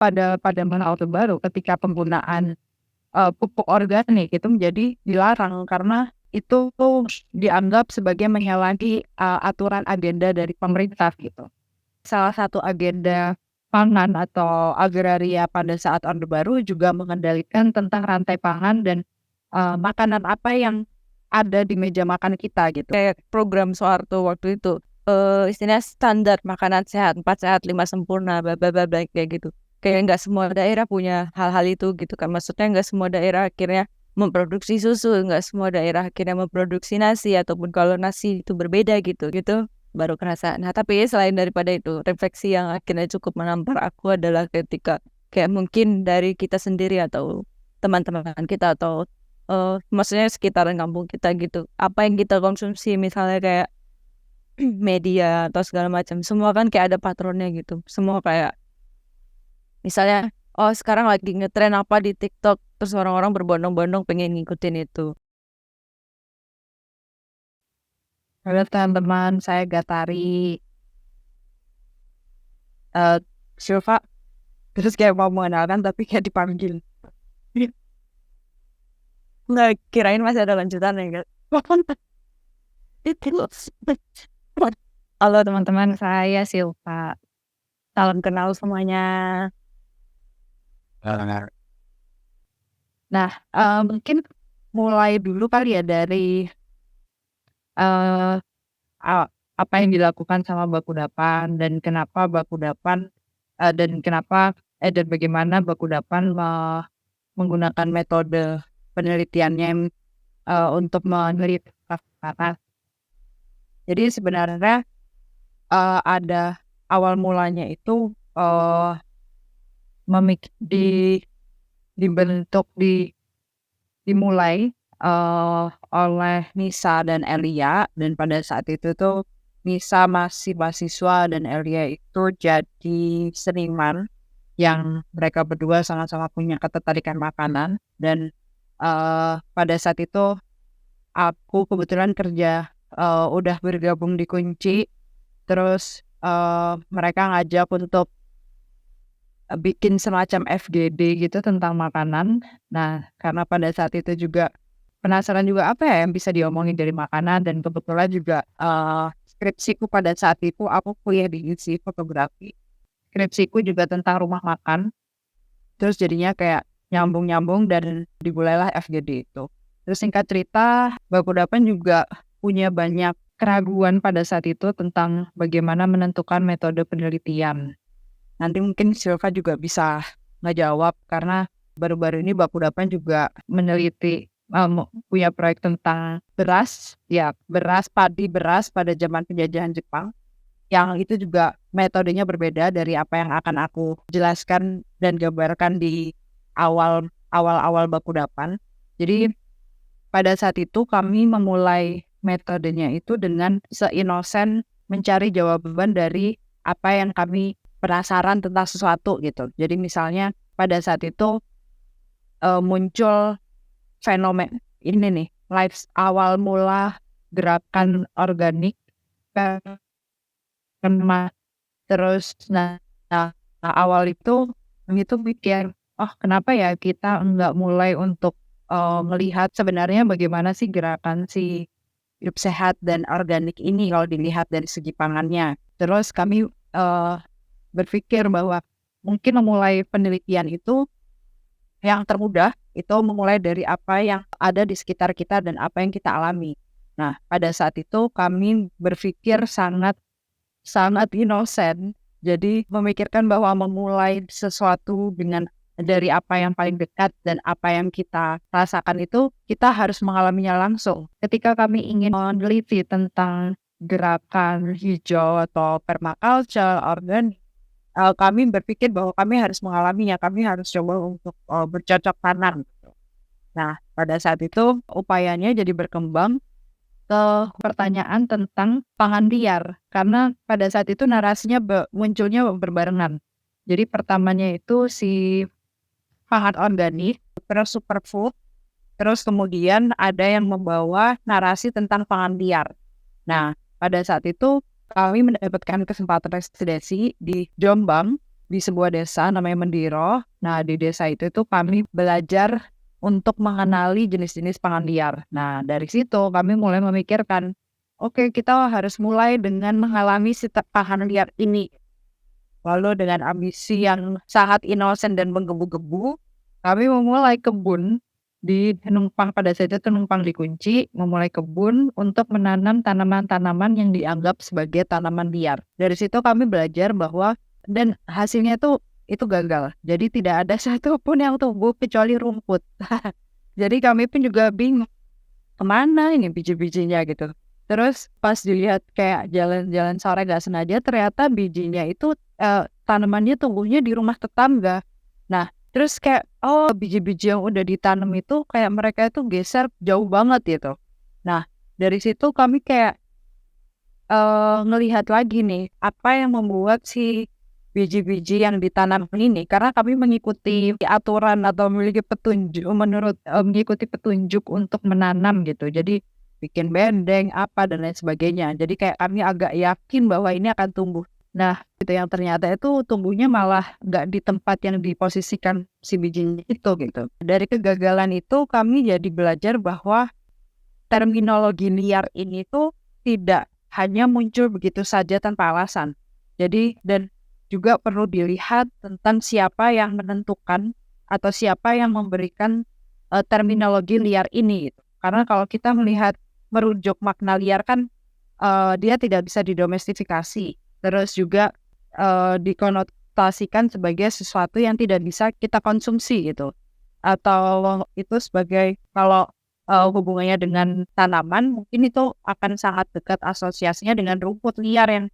pada masa Orde Baru ketika penggunaan pupuk organik itu menjadi dilarang karena itu tuh dianggap sebagai menyalahi aturan agenda dari pemerintah gitu. Salah satu agenda pangan atau agraria pada saat Orde Baru juga mengendalikan tentang rantai pangan dan makanan apa yang ada di meja makan kita gitu. Kayak program Soeharto waktu itu, istilahnya standar makanan sehat, 4 sehat 5 sempurna, bla bla bla bla, kayak gitu. Kayak nggak semua daerah punya hal-hal itu gitu kan. Maksudnya nggak semua daerah akhirnya memproduksi susu, nggak semua daerah akhirnya memproduksi nasi, ataupun kalau nasi itu berbeda gitu baru kerasa. Nah, tapi selain daripada itu, refleksi yang akhirnya cukup menampar aku adalah ketika kayak mungkin dari kita sendiri atau teman-teman kita atau maksudnya sekitaran kampung kita gitu, apa yang kita konsumsi misalnya kayak media atau segala macam, semua kan kayak ada patronnya gitu. Semua kayak misalnya, oh sekarang lagi ngetren apa di TikTok, terus orang-orang berbondong-bondong pengen ngikutin itu. Halo teman-teman, saya Gatari. Silva, terus kayak mau mengenalkan tapi kayak dipanggil. Nggak, kirain masih ada lanjutan ya kan? Halo teman-teman, saya Silva. Salam kenal semuanya. Nah, mungkin mulai dulu kali ya dari eh, apa yang dilakukan sama Bakudapan dan kenapa Bakudapan dan dan bagaimana Bakudapan menggunakan metode penelitiannya untuk meneliti kata. Jadi sebenarnya ada awal mulanya itu dimulai oleh Nisa dan Elia, dan pada saat itu tuh Nisa masih mahasiswa dan Elia itu jadi seniman yang mereka berdua sama-sama punya ketertarikan makanan. Dan pada saat itu aku kebetulan kerja udah bergabung di Kunci, terus mereka ngajak untuk bikin semacam FGD gitu tentang makanan. Nah, karena pada saat itu juga penasaran juga apa ya yang bisa diomongin dari makanan, dan kebetulan juga skripsiku pada saat itu aku kuliah di ISI fotografi. Skripsiku juga tentang rumah makan. Terus jadinya kayak nyambung-nyambung dan dimulailah FGD itu. Terus singkat cerita, Bakudapan juga punya banyak keraguan pada saat itu tentang bagaimana menentukan metode penelitian. Nanti mungkin Silva juga bisa ngejawab karena baru-baru ini Bakudapan juga meneliti punya proyek tentang beras beras pada zaman penjajahan Jepang, yang itu juga metodenya berbeda dari apa yang akan aku jelaskan dan gambarkan di awal Bakudapan. Jadi pada saat itu kami memulai metodenya itu dengan seinosen mencari jawaban dari apa yang kami penasaran tentang sesuatu gitu. Jadi misalnya pada saat itu muncul fenomen ini nih, awal mula gerakan organik terus awal itu pikir, oh kenapa ya kita nggak mulai untuk melihat sebenarnya bagaimana sih gerakan si hidup sehat dan organik ini kalau dilihat dari segi pangannya. Terus kami berpikir bahwa mungkin memulai penelitian itu yang termudah itu memulai dari apa yang ada di sekitar kita dan apa yang kita alami. Nah, pada saat itu kami berpikir sangat inosen. Jadi memikirkan bahwa memulai sesuatu dari apa yang paling dekat dan apa yang kita rasakan itu kita harus mengalaminya langsung. Ketika kami ingin meneliti tentang gerakan hijau atau permaculture, organik, kami berpikir bahwa kami harus mengalaminya, kami harus coba untuk bercocok tanam. Nah, pada saat itu upayanya jadi berkembang ke pertanyaan tentang pangan liar, karena pada saat itu narasinya munculnya berbarengan. Jadi pertamanya itu si pangan organik, terus superfood, terus kemudian ada yang membawa narasi tentang pangan liar. Nah, pada saat itu kami mendapatkan kesempatan residensi di Jombang, di sebuah desa namanya Mendiro. Nah, di desa itu tuh kami belajar untuk mengenali jenis-jenis pangan liar. Nah, dari situ kami mulai memikirkan, oke, kita harus mulai dengan mengalami si pangan liar ini. Lalu dengan ambisi yang sangat inosen dan menggebu-gebu, kami memulai kebun di numpang, pada saat itu numpang dikunci, memulai kebun untuk menanam tanaman-tanaman yang dianggap sebagai tanaman liar. Dari situ kami belajar bahwa, dan hasilnya itu gagal. Jadi tidak ada satupun yang tumbuh kecuali rumput. Jadi kami pun juga bingung, kemana ini biji-bijinya gitu. Terus pas dilihat kayak jalan-jalan sore gak sengaja, ternyata bijinya itu tanamannya tumbuhnya di rumah tetangga. Nah, terus kayak, oh, biji-biji yang udah ditanam itu kayak mereka itu geser jauh banget gitu. Nah, dari situ kami kayak ngelihat lagi nih, apa yang membuat si biji-biji yang ditanam ini, karena kami mengikuti aturan atau memiliki petunjuk mengikuti petunjuk untuk menanam gitu. Jadi bikin bendeng, apa, dan lain sebagainya. Jadi kayak kami agak yakin bahwa ini akan tumbuh. Nah, itu yang ternyata itu tumbuhnya malah nggak di tempat yang diposisikan si bijinya itu gitu. Dari kegagalan itu kami jadi belajar bahwa terminologi liar ini tuh tidak hanya muncul begitu saja tanpa alasan. Jadi, dan juga perlu dilihat tentang siapa yang menentukan atau siapa yang memberikan terminologi liar ini gitu. Karena kalau kita merujuk makna liar kan dia tidak bisa didomestifikasi. Terus juga dikonotasikan sebagai sesuatu yang tidak bisa kita konsumsi gitu. Atau itu sebagai, kalau hubungannya dengan tanaman, mungkin itu akan sangat dekat asosiasinya dengan rumput liar yang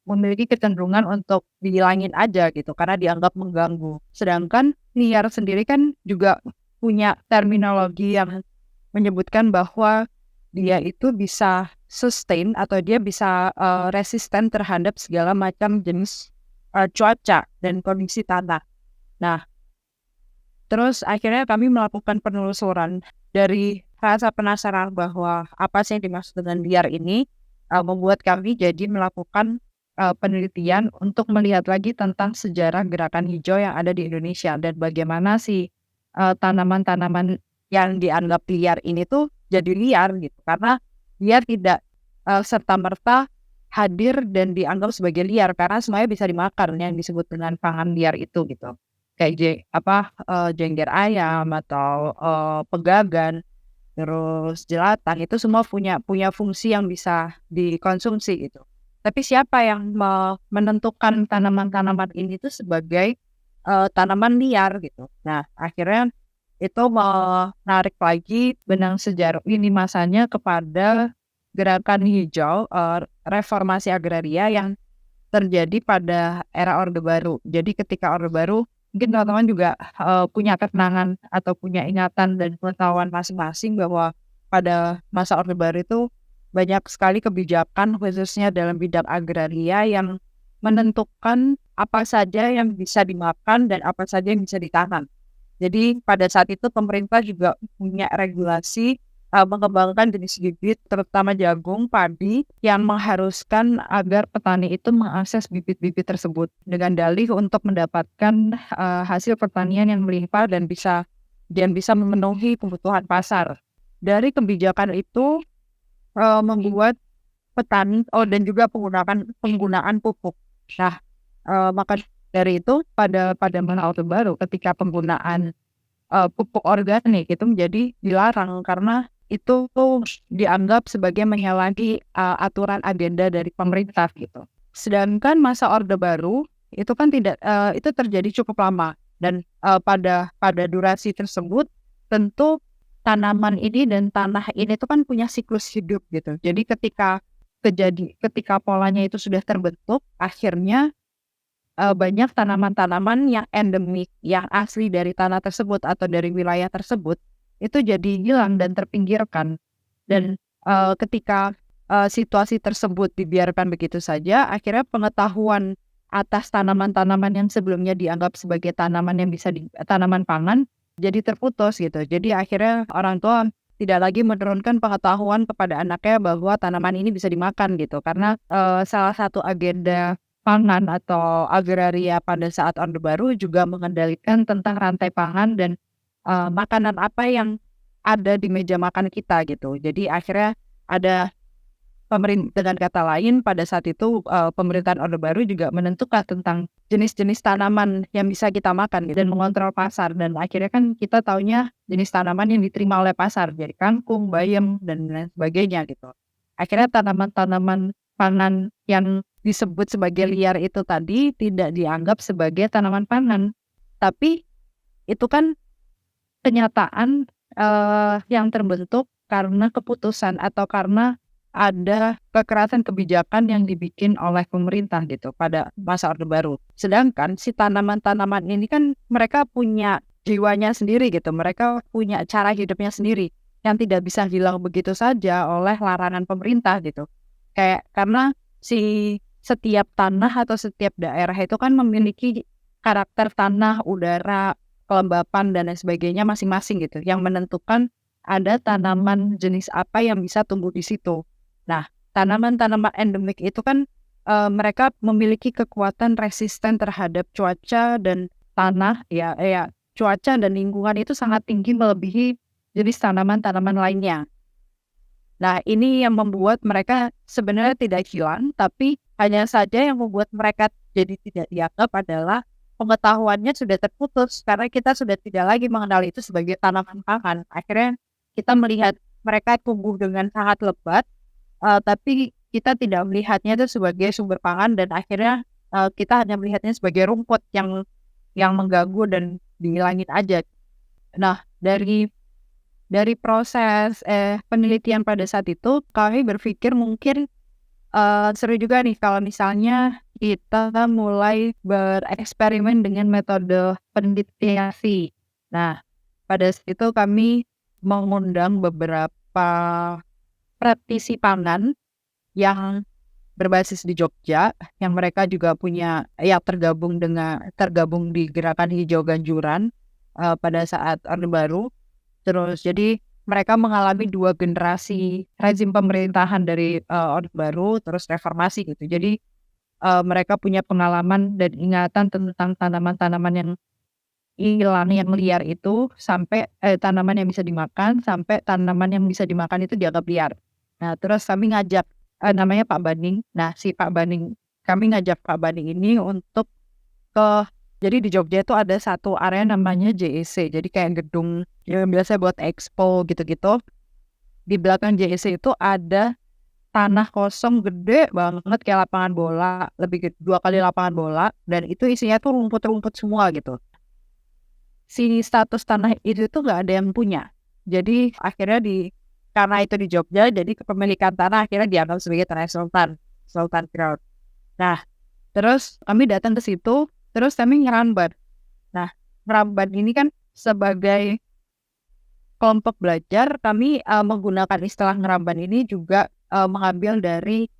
memiliki kecenderungan untuk dihilangin aja gitu, karena dianggap mengganggu. Sedangkan liar sendiri kan juga punya terminologi yang menyebutkan bahwa dia itu bisa sustain atau dia bisa resisten terhadap segala macam jenis cuaca dan kondisi tanah. Nah, terus akhirnya kami melakukan penelusuran. Dari rasa penasaran bahwa apa sih yang dimaksud dengan liar ini, membuat kami jadi melakukan penelitian untuk melihat lagi tentang sejarah gerakan hijau yang ada di Indonesia dan bagaimana si tanaman-tanaman yang dianggap liar ini tuh jadi liar gitu, karena dia tidak serta-merta hadir dan dianggap sebagai liar, karena semuanya bisa dimakan yang disebut dengan pangan liar itu gitu. Kayak jengger ayam atau pegagan, terus jelantah, itu semua punya fungsi yang bisa dikonsumsi gitu. Tapi siapa yang menentukan tanaman-tanaman ini tuh sebagai tanaman liar gitu. Nah, akhirnya itu menarik lagi benang sejarah ini masanya kepada gerakan hijau, reformasi agraria yang terjadi pada era Orde Baru. Jadi ketika Orde Baru, mungkin teman-teman juga punya kenangan atau punya ingatan dan pengetahuan masing-masing bahwa pada masa Orde Baru itu banyak sekali kebijakan khususnya dalam bidang agraria yang menentukan apa saja yang bisa dimakan dan apa saja yang bisa ditanam. Jadi pada saat itu pemerintah juga punya regulasi mengembangkan jenis bibit, terutama jagung, padi, yang mengharuskan agar petani itu mengakses bibit-bibit tersebut dengan dalih untuk mendapatkan hasil pertanian yang melimpah dan bisa memenuhi kebutuhan pasar. Dari kebijakan itu membuat petani dan juga penggunaan pupuk. Nah, maka dari itu pada masa Orde Baru, ketika penggunaan pupuk organik itu menjadi dilarang karena itu dianggap sebagai menyalahi aturan agenda dari pemerintah gitu. Sedangkan masa Orde Baru itu kan tidak, itu terjadi cukup lama, dan pada durasi tersebut tentu tanaman ini dan tanah ini itu kan punya siklus hidup gitu. Jadi ketika polanya itu sudah terbentuk, akhirnya banyak tanaman-tanaman yang endemik, yang asli dari tanah tersebut atau dari wilayah tersebut, itu jadi hilang dan terpinggirkan. Dan ketika situasi tersebut dibiarkan begitu saja, akhirnya pengetahuan atas tanaman-tanaman yang sebelumnya dianggap sebagai tanaman yang bisa tanaman pangan jadi terputus gitu. Jadi akhirnya orang tua tidak lagi menurunkan pengetahuan kepada anaknya bahwa tanaman ini bisa dimakan gitu. Karena salah satu agenda pangan atau agraria pada saat Orde Baru juga mengendalikan tentang rantai pangan dan makanan apa yang ada di meja makan kita gitu. Jadi akhirnya ada dengan kata lain pada saat itu pemerintahan Orde Baru juga menentukan tentang jenis-jenis tanaman yang bisa kita makan gitu, dan mengontrol pasar, dan akhirnya kan kita taunya jenis tanaman yang diterima oleh pasar jadi kangkung, bayam dan lain sebagainya gitu. Akhirnya tanaman-tanaman pangan yang disebut sebagai liar itu tadi tidak dianggap sebagai tanaman pangan, tapi itu kan kenyataan yang terbentuk karena keputusan atau karena ada kekerasan kebijakan yang dibikin oleh pemerintah gitu pada masa Orde Baru. Sedangkan si tanaman-tanaman ini kan mereka punya jiwanya sendiri gitu, mereka punya cara hidupnya sendiri yang tidak bisa hilang begitu saja oleh larangan pemerintah gitu. Kayak karena setiap tanah atau setiap daerah itu kan memiliki karakter tanah, udara, kelembapan dan lain sebagainya masing-masing gitu, yang menentukan ada tanaman jenis apa yang bisa tumbuh di situ. Nah, tanaman-tanaman endemik itu kan mereka memiliki kekuatan resisten terhadap cuaca dan tanah, cuaca dan lingkungan itu sangat tinggi melebihi jenis tanaman-tanaman lainnya. Nah, ini yang membuat mereka sebenarnya tidak hilang, tapi hanya saja yang membuat mereka jadi tidak dianggap adalah pengetahuannya sudah terputus karena kita sudah tidak lagi mengenal itu sebagai tanaman pangan. Akhirnya kita melihat mereka tumbuh dengan sangat lebat, tapi kita tidak melihatnya itu sebagai sumber pangan, dan akhirnya kita hanya melihatnya sebagai rumput yang mengganggu dan dihilangin aja. Nah, dari proses penelitian pada saat itu kami berpikir mungkin seru juga nih kalau misalnya kita mulai bereksperimen dengan metode penelitian. Nah, pada saat itu kami mengundang beberapa praktisi pangan yang berbasis di Jogja, yang mereka juga punya tergabung di Gerakan Hijau Ganjuran pada saat Orde Baru. Terus jadi mereka mengalami 2 generasi rezim pemerintahan dari Orde Baru terus reformasi gitu. Jadi mereka punya pengalaman dan ingatan tentang tanaman-tanaman yang hilang, yang liar itu, sampai tanaman yang bisa dimakan, sampai tanaman yang bisa dimakan itu dianggap liar. Nah, terus kami ngajak namanya Pak Baning. Nah, kami ngajak Pak Baning ini untuk jadi di Jogja itu ada satu area namanya JEC. Jadi kayak gedung yang biasa buat expo gitu-gitu. Di belakang JEC itu ada tanah kosong gede banget kayak lapangan bola, lebih 2 kali lapangan bola, dan itu isinya tuh rumput-rumput semua gitu. Si status tanah itu tuh nggak ada yang punya. Jadi akhirnya karena itu di Jogja, jadi kepemilikan tanah akhirnya dianggap sebagai tanah Sultan Ground. Nah, terus kami datang ke situ, terus kami ngerambat. Nah, ngerambat ini kan sebagai kelompok belajar, kami menggunakan istilah ngerambat ini juga mengambil dari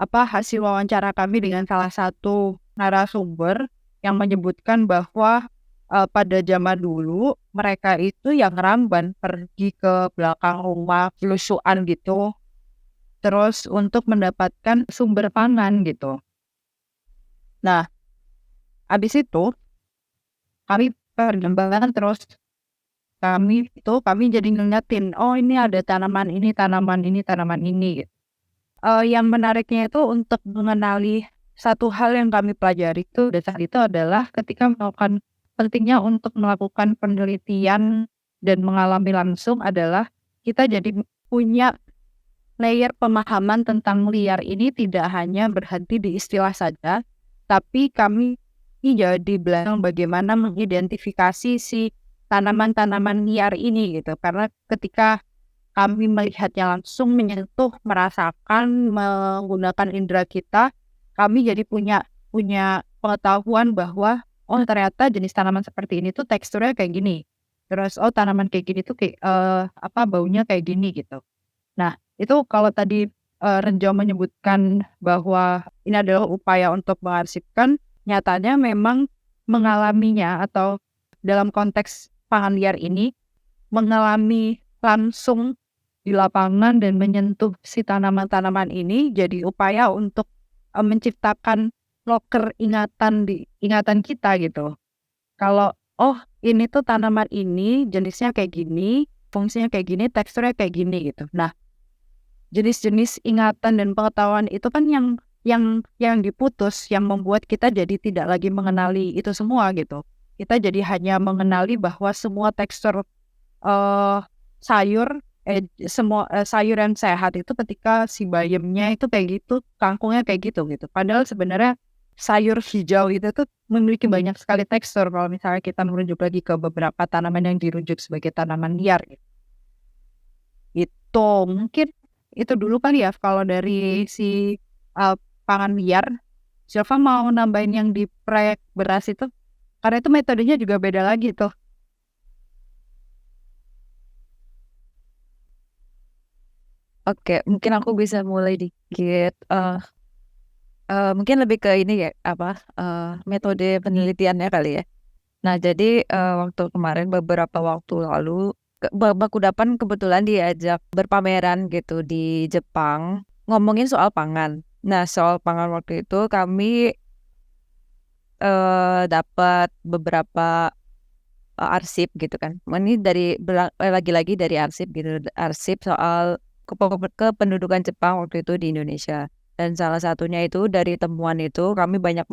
hasil wawancara kami dengan salah satu narasumber yang menyebutkan bahwa pada zaman dulu mereka itu yang ngeramban, pergi ke belakang rumah, belusuan gitu, terus untuk mendapatkan sumber pangan gitu. Nah, habis itu kami perkembangan terus kami jadi ngeliatin, oh ini ada tanaman ini, tanaman ini, tanaman ini gitu. Yang menariknya itu untuk mengenali satu hal yang kami pelajari itu saat itu adalah ketika melakukan pentingnya untuk melakukan penelitian dan mengalami langsung adalah kita jadi punya layer pemahaman tentang liar ini tidak hanya berhenti di istilah saja, tapi kami jadi belajar bagaimana mengidentifikasi si tanaman-tanaman liar ini gitu. Karena ketika kami melihatnya langsung, menyentuh, merasakan, menggunakan indera kita, kami jadi punya pengetahuan bahwa oh ternyata jenis tanaman seperti ini tuh teksturnya kayak gini. Terus oh tanaman kayak gini tuh kayak baunya kayak gini gitu. Nah, itu kalau tadi Renjo menyebutkan bahwa ini adalah upaya untuk mengarsipkan, nyatanya memang mengalaminya atau dalam konteks pangan liar ini mengalami langsung di lapangan dan menyentuh si tanaman-tanaman ini jadi upaya untuk menciptakan loker ingatan kita gitu. Kalau, oh ini tuh tanaman ini jenisnya kayak gini, fungsinya kayak gini, teksturnya kayak gini gitu. Nah, jenis-jenis ingatan dan pengetahuan itu kan yang diputus, yang membuat kita jadi tidak lagi mengenali itu semua gitu. Kita jadi hanya mengenali bahwa semua tekstur eh sayur semua sayur yang sehat itu ketika si bayamnya itu kayak gitu, kangkungnya kayak gitu gitu. Padahal sebenarnya sayur hijau itu tuh memiliki banyak sekali tekstur kalau misalnya kita merujuk lagi ke beberapa tanaman yang dirujuk sebagai tanaman liar gitu. Itu mungkin itu dulu kali ya kalau dari si pangan liar. Silva mau nambahin yang di proyek beras itu karena itu metodenya juga beda lagi tuh. Oke, mungkin aku bisa mulai dikit. Mungkin lebih ke ini ya, metode penelitiannya kali ya. Nah, jadi waktu kemarin beberapa waktu lalu, Bakudapan kebetulan diajak berpameran gitu di Jepang, ngomongin soal pangan. Nah, soal pangan waktu itu kami dapat beberapa arsip gitu kan. Ini lagi-lagi dari arsip gitu, arsip soal kependudukan Jepang waktu itu di Indonesia. Dan salah satunya itu dari temuan itu kami banyak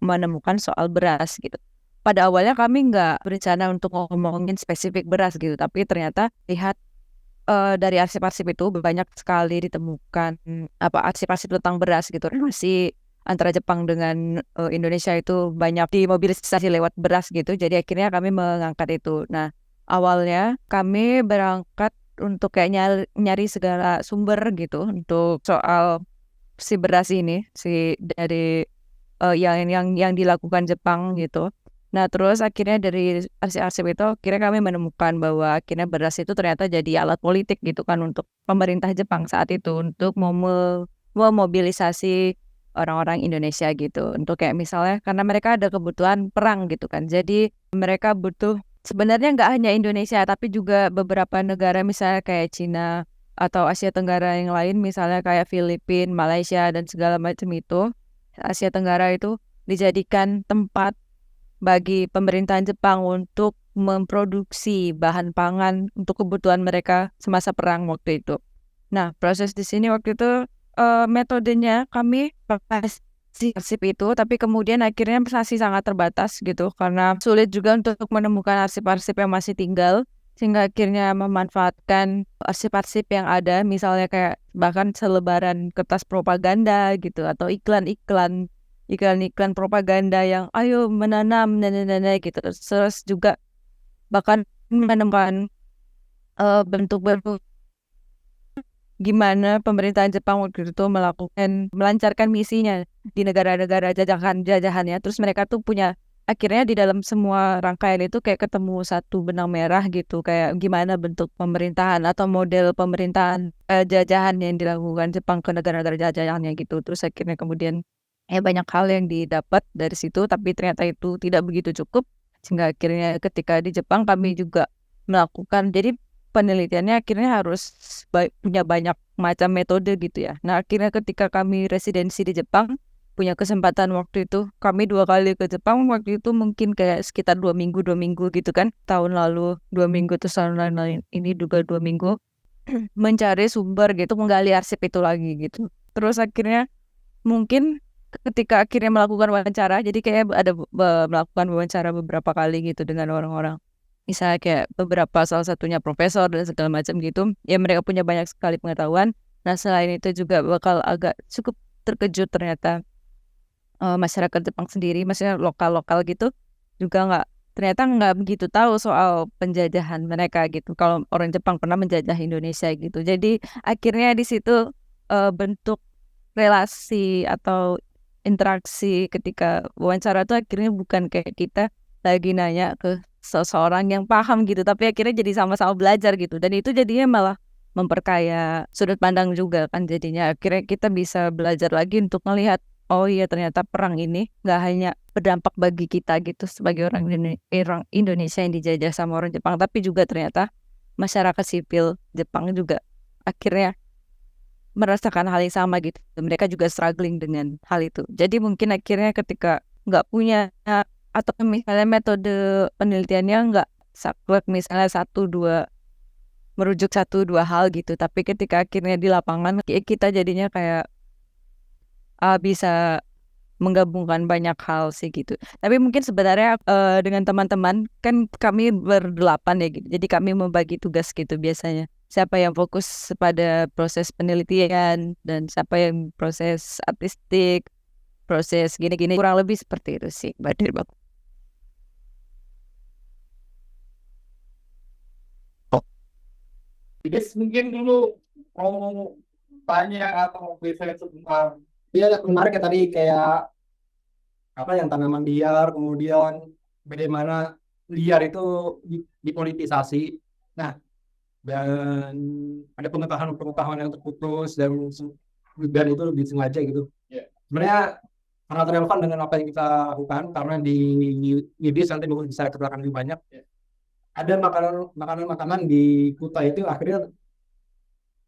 menemukan soal beras gitu. Pada awalnya kami nggak berencana untuk ngomongin spesifik beras gitu, tapi ternyata lihat dari arsip-arsip itu banyak sekali ditemukan arsip-arsip tentang beras gitu. Relasi antara Jepang dengan Indonesia itu banyak dimobilisasi lewat beras gitu. Jadi akhirnya kami mengangkat itu. Nah, awalnya kami berangkat untuk kayak nyari segala sumber gitu untuk soal si beras ini, dari yang dilakukan Jepang gitu. Nah, terus akhirnya dari arsip-arsip itu akhirnya kami menemukan bahwa akhirnya beras itu ternyata jadi alat politik gitu kan untuk pemerintah Jepang saat itu untuk memobilisasi orang-orang Indonesia gitu. Untuk kayak misalnya karena mereka ada kebutuhan perang gitu kan. Jadi mereka butuh sebenarnya nggak hanya Indonesia tapi juga beberapa negara misalnya kayak Cina atau Asia Tenggara yang lain misalnya kayak Filipina, Malaysia dan segala macam itu. Asia Tenggara itu dijadikan tempat bagi pemerintahan Jepang untuk memproduksi bahan pangan untuk kebutuhan mereka semasa perang waktu itu. Nah, proses di sini waktu itu metodenya kami pakai arsip itu, tapi kemudian akhirnya masih sangat terbatas gitu karena sulit juga untuk menemukan arsip-arsip yang masih tinggal, sehingga akhirnya memanfaatkan arsip-arsip yang ada, misalnya kayak bahkan selebaran kertas propaganda gitu atau iklan-iklan propaganda yang ayo menanam nenek-nenek gitu. Terus juga bahkan menemukan bentuk-bentuk gimana pemerintahan Jepang waktu itu melancarkan misinya di negara-negara jajahannya. Terus mereka tuh punya akhirnya di dalam semua rangkaian itu kayak ketemu satu benang merah gitu, kayak gimana bentuk pemerintahan atau model pemerintahan jajahan yang dilakukan Jepang ke negara-negara jajahannya gitu. Terus akhirnya kemudian banyak hal yang didapat dari situ, tapi ternyata itu tidak begitu cukup, sehingga akhirnya ketika di Jepang kami juga melakukan, jadi penelitiannya akhirnya harus punya banyak macam metode gitu ya. Nah, akhirnya ketika kami residensi di Jepang, punya kesempatan waktu itu, kami 2 kali ke Jepang, waktu itu mungkin kayak sekitar 2 minggu gitu kan. Tahun lalu 2 minggu, terus tahun lain ini juga 2 minggu, mencari sumber gitu, menggali arsip itu lagi gitu. Terus akhirnya mungkin ketika akhirnya melakukan wawancara, jadi kayak ada melakukan wawancara beberapa kali gitu dengan orang-orang. Misalnya kayak beberapa salah satunya profesor dan segala macam gitu. Ya mereka punya banyak sekali pengetahuan. Nah, selain itu juga bakal agak cukup terkejut ternyata masyarakat Jepang sendiri, maksudnya lokal-lokal gitu juga ternyata nggak begitu tahu soal penjajahan mereka gitu. Kalau orang Jepang pernah menjajah Indonesia gitu. Jadi akhirnya di situ bentuk relasi atau interaksi ketika wawancara tuh akhirnya bukan kayak kita lagi nanya ke seseorang yang paham gitu, tapi akhirnya jadi sama-sama belajar gitu, dan itu jadinya malah memperkaya sudut pandang juga kan. Jadinya akhirnya kita bisa belajar lagi untuk melihat, oh iya ternyata perang ini nggak hanya berdampak bagi kita gitu sebagai orang Indonesia yang dijajah sama orang Jepang, tapi juga ternyata masyarakat sipil Jepang juga akhirnya merasakan hal yang sama gitu. Mereka juga struggling dengan hal itu. Jadi mungkin akhirnya ketika nggak punya atau misalnya metode penelitiannya nggak saklek misalnya merujuk satu dua hal gitu. Tapi ketika akhirnya di lapangan kita jadinya kayak bisa menggabungkan banyak hal sih gitu. Tapi mungkin sebenarnya dengan teman-teman kan kami berdelapan ya gitu. Jadi kami membagi tugas gitu biasanya. Siapa yang fokus pada proses penelitian dan siapa yang proses artistik, proses gini-gini. Kurang lebih seperti itu sih, Mbak Dirba. Jadi mungkin dulu mau tanya atau bisa tentang dia menarik ya tadi kayak apa yang tanaman liar, kemudian bagaimana liar itu dipolitisasi. Nah, dan ada pengetahuan yang terputus dan itu lebih sengaja gitu. Sebenarnya sangat relevan dengan apa yang kita lakukan karena di IDIS nanti mungkin bisa kita lebih banyak. Ada makanan-makanan di Kuta itu akhirnya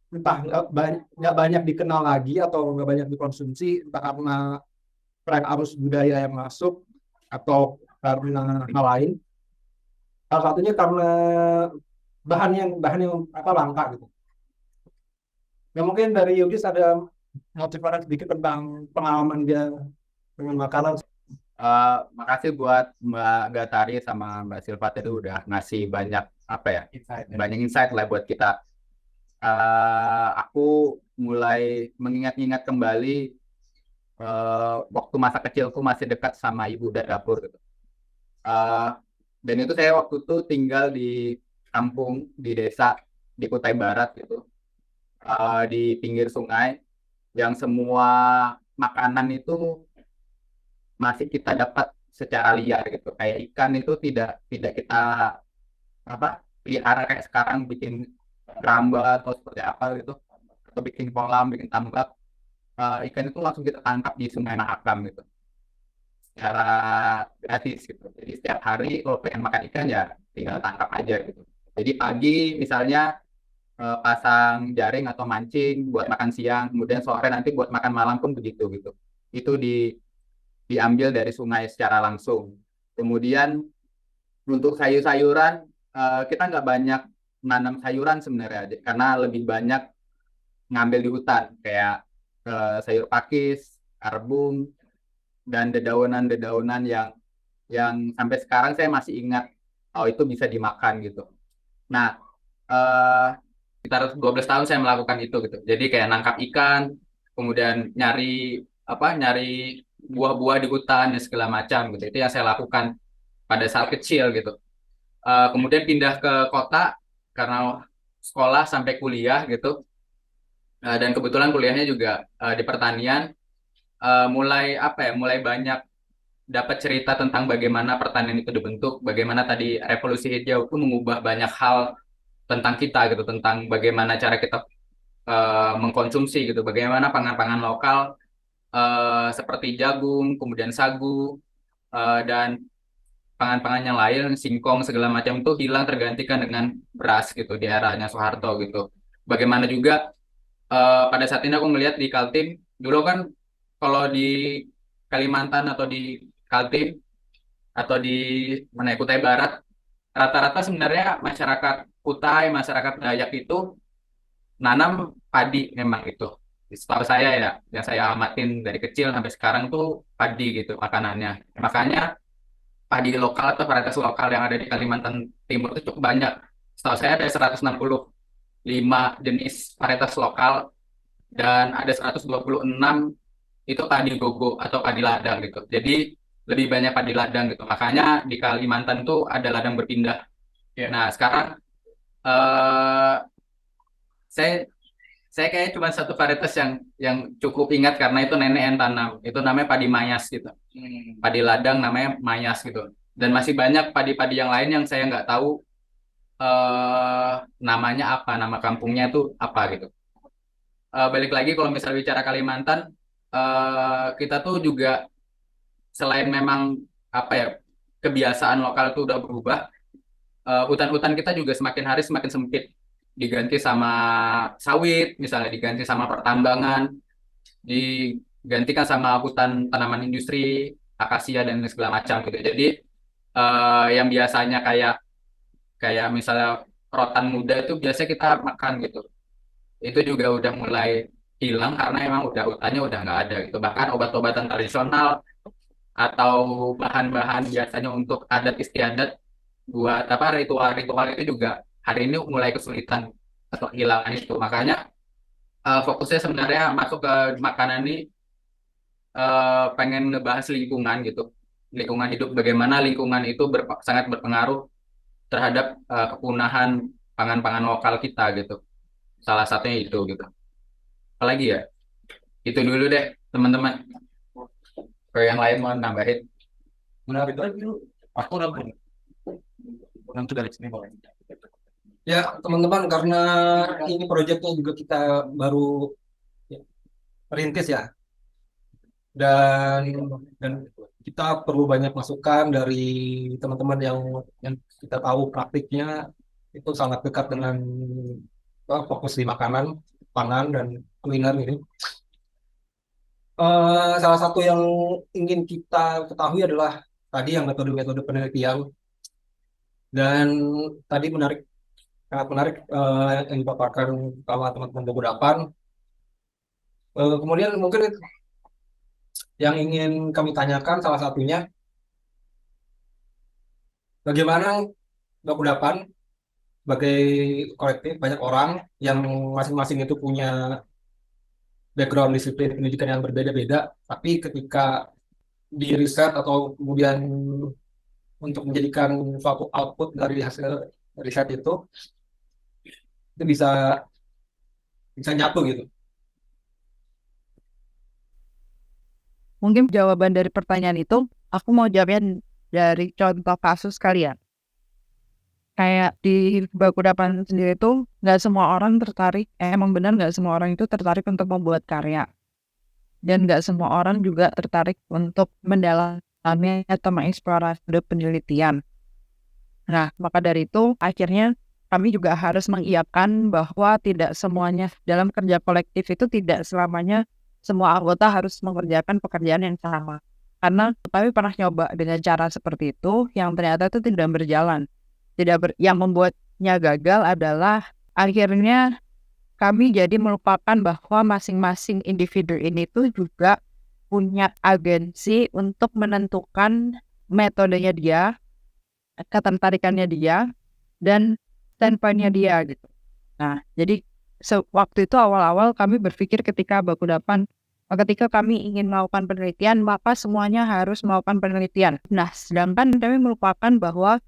entah nggak banyak dikenal lagi atau nggak banyak dikonsumsi, entah karena tren arus budaya yang masuk atau karena hal lain. Salah satunya karena bahan yang apa langka gitu. Ya mungkin dari Yudis ada motivasi sedikit tentang pengalaman dia dengan makanan. Makasih buat Mbak Gatari sama Mbak Silva tadi udah ngasih banyak apa ya, banyak insight lah buat kita. Aku mulai mengingat-ingat kembali waktu masa kecilku masih dekat sama ibu dan dapur gitu. Dan itu saya waktu itu tinggal di kampung di desa di Kutai Barat gitu, di pinggir sungai yang semua makanan itu masih kita dapat secara liar gitu. Kayak ikan itu tidak kita apa pelihara kayak sekarang bikin ramba atau seperti apa gitu, atau bikin kolam, bikin tambak. Ikan itu langsung kita tangkap di Sungai Mahakam gitu secara gratis gitu. Jadi setiap hari kalau pengen makan ikan ya tinggal tangkap aja gitu. Jadi pagi misalnya pasang jaring atau mancing buat makan siang, kemudian sore nanti buat makan malam pun begitu gitu. Itu diambil dari sungai secara langsung. Kemudian untuk sayur-sayuran kita nggak banyak nanam sayuran sebenarnya karena lebih banyak ngambil di hutan kayak sayur pakis, karbung, dan dedaunan-dedaunan yang sampai sekarang saya masih ingat, oh itu bisa dimakan gitu. Nah, sekitar 12 tahun saya melakukan itu gitu. Jadi kayak nangkap ikan, kemudian nyari buah-buah di hutan dan segala macam gitu. Itu yang saya lakukan pada saat kecil gitu. Kemudian pindah ke kota karena sekolah sampai kuliah gitu. Dan kebetulan kuliahnya juga di pertanian. Mulai banyak dapat cerita tentang bagaimana pertanian itu dibentuk, bagaimana tadi revolusi hijau itu mengubah banyak hal tentang kita gitu, tentang bagaimana cara kita mengkonsumsi gitu, bagaimana pangan-pangan lokal seperti jagung, kemudian sagu dan pangan-pangan yang lain, singkong segala macam itu hilang tergantikan dengan beras gitu di eranya Soeharto gitu. Bagaimana juga pada saat ini aku melihat di Kaltim dulu kan kalau di Kalimantan atau di Kaltim atau di mana ya, Kutai Barat rata-rata sebenarnya masyarakat Kutai, masyarakat Dayak itu nanam padi memang itu. Setahu saya ya, yang saya amatin dari kecil sampai sekarang tuh padi gitu makanannya. Makanya padi lokal atau varietas lokal yang ada di Kalimantan Timur itu cukup banyak. Setahu saya ada 165 jenis varietas lokal dan ada 126 itu padi gogo atau padi ladang gitu. Jadi lebih banyak padi ladang gitu. Makanya di Kalimantan tuh ada ladang berpindah. Nah, sekarang eh saya saya kayak cuma satu varietas yang cukup ingat karena itu nenek yang tanam. Itu namanya padi mayas gitu. Padi ladang namanya mayas gitu. Dan masih banyak padi-padi yang lain yang saya nggak tahu namanya apa, nama kampungnya itu apa gitu. Balik lagi kalau misalnya bicara Kalimantan, kita tuh juga selain memang apa ya kebiasaan lokal itu udah berubah, hutan-hutan kita juga semakin hari semakin sempit. diganti sama sawit, misalnya diganti sama pertambangan, digantikan sama hutan tanaman industri, akasia dan segala macam gitu. Jadi yang biasanya kayak kayak misalnya rotan muda itu biasanya kita makan gitu. Itu juga udah mulai hilang karena emang udah hutannya udah nggak ada gitu. Bahkan obat-obatan tradisional atau bahan-bahan biasanya untuk adat istiadat buat apa ritual-ritual itu juga hari ini mulai kesulitan atau kehilangan itu. Makanya fokusnya sebenarnya masuk ke makanan ini pengen ngebahas lingkungan gitu. Lingkungan hidup, bagaimana lingkungan itu sangat berpengaruh terhadap kepunahan pangan-pangan lokal kita gitu. Salah satunya itu gitu. Apalagi ya, itu dulu deh teman-teman. Kalau yang lain mau nambahin. Menarik. Aku udah dari sini boleh. Ya, teman-teman, karena ini proyeknya juga kita baru ya, rintis ya, dan dan kita perlu banyak masukan dari teman-teman yang kita tahu praktiknya itu sangat dekat dengan fokus di makanan, pangan dan kuliner ini. Salah satu yang ingin kita ketahui adalah tadi yang metode-metode penelitian, dan tadi sangat menarik yang dipaparkan sama teman-teman beberapa. Kemudian mungkin yang ingin kami tanyakan salah satunya, bagaimana Bakudapan sebagai kolektif banyak orang yang masing-masing itu punya background disiplin pendidikan yang berbeda-beda, tapi ketika di riset atau kemudian untuk menjadikan suatu output dari hasil riset itu bisa bisa nyatu gitu. Mungkin jawaban dari pertanyaan itu, aku mau jawabnya dari contoh kasus kalian. Kayak di Bakudapan sendiri tuh, nggak semua orang tertarik, emang benar nggak semua orang itu tertarik untuk membuat karya. Dan nggak semua orang juga tertarik untuk mendalami atau mengeksplorasi penelitian. Nah, maka dari itu, akhirnya kami juga harus mengiyakan bahwa tidak semuanya dalam kerja kolektif itu tidak selamanya semua anggota harus mengerjakan pekerjaan yang sama. Karena kami pernah nyoba dengan cara seperti itu, yang ternyata itu tidak berjalan. Yang membuatnya gagal adalah akhirnya kami jadi melupakan bahwa masing-masing individu ini tuh juga punya agensi untuk menentukan metodenya dia, ketertarikannya dia, dan standpoint-nya dia gitu. Nah, jadi waktu itu awal-awal kami berpikir ketika kami ingin melakukan penelitian, maka semuanya harus melakukan penelitian. Nah, sedangkan kami melupakan bahwa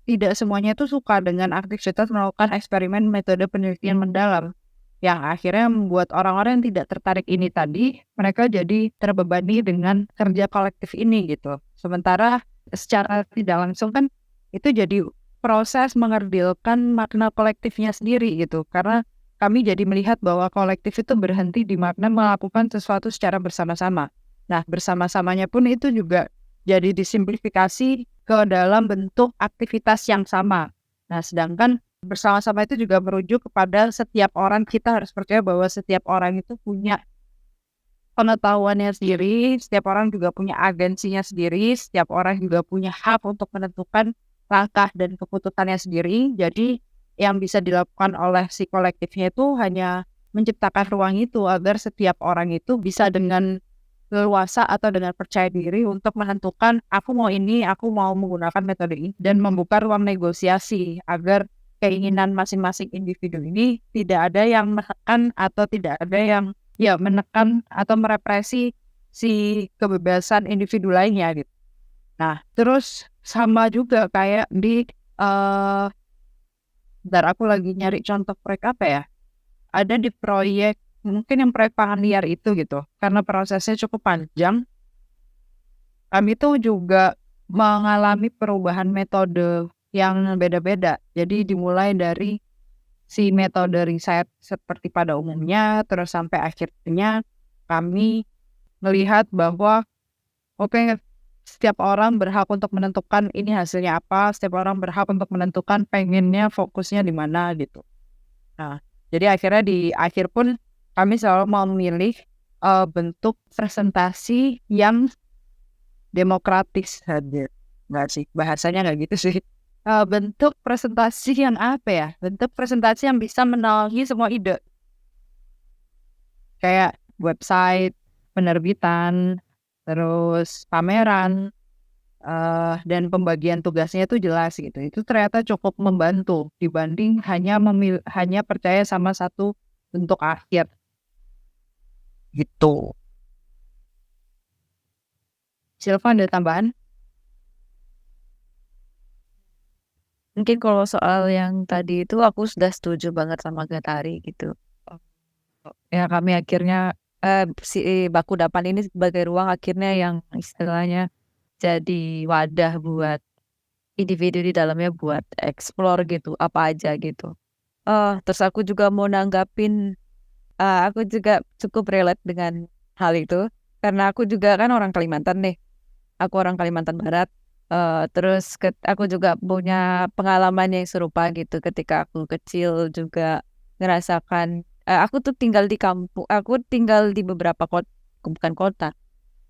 tidak semuanya itu suka dengan aktivitas melakukan eksperimen metode penelitian mendalam, yang akhirnya membuat orang-orang yang tidak tertarik ini tadi, mereka jadi terbebani dengan kerja kolektif ini gitu. Sementara secara tidak langsung kan itu jadi proses mengerdilkan makna kolektifnya sendiri gitu, karena kami jadi melihat bahwa kolektif itu berhenti di makna melakukan sesuatu secara bersama-sama. Nah, bersama-samanya pun itu juga jadi disimplifikasi ke dalam bentuk aktivitas yang sama. Nah, sedangkan bersama-sama itu juga merujuk kepada setiap orang, kita harus percaya bahwa setiap orang itu punya pengetahuannya sendiri, setiap orang juga punya agensinya sendiri, setiap orang juga punya hak untuk menentukan langkah dan keputusannya sendiri. Jadi yang bisa dilakukan oleh si kolektifnya itu hanya menciptakan ruang itu agar setiap orang itu bisa dengan leluasa atau dengan percaya diri untuk menentukan aku mau menggunakan metode ini, dan membuka ruang negosiasi agar keinginan masing-masing individu ini tidak ada yang menekan atau tidak ada yang menekan atau merepresi si kebebasan individu lainnya gitu. Nah, terus sama juga kayak di bentar, aku lagi nyari contoh proyek apa ya? Ada di proyek, mungkin yang proyek pangan liar itu gitu. Karena prosesnya cukup panjang, kami tuh juga mengalami perubahan metode yang beda-beda. Jadi dimulai dari si metode riset seperti pada umumnya, terus sampai akhirnya kami melihat bahwa setiap orang berhak untuk menentukan ini hasilnya apa, setiap orang berhak untuk menentukan pengennya fokusnya di mana gitu. Jadi akhirnya di akhir pun kami selalu memilih bentuk presentasi yang demokratis hadir. Enggak sih, bahasanya nggak gitu sih. Bentuk presentasi yang apa ya? Bentuk presentasi yang bisa menaungi semua ide. Kayak website, penerbitan, terus pameran, dan pembagian tugasnya itu jelas gitu. Itu ternyata cukup membantu dibanding hanya percaya sama satu bentuk akhir gitu. Silva ada tambahan? Mungkin kalau soal yang tadi itu aku sudah setuju banget sama Gatari gitu. Ya kami akhirnya si Baku Dapan ini sebagai ruang akhirnya yang istilahnya jadi wadah buat individu di dalamnya buat explore gitu, apa aja gitu. Terus aku juga mau nanggapin, aku juga cukup relate dengan hal itu, karena aku juga kan orang Kalimantan nih. Aku orang Kalimantan Barat. Terus aku juga punya pengalaman yang serupa gitu ketika aku kecil juga ngerasakan. Aku tuh tinggal di kampung. Aku tinggal di beberapa kota, bukan kota,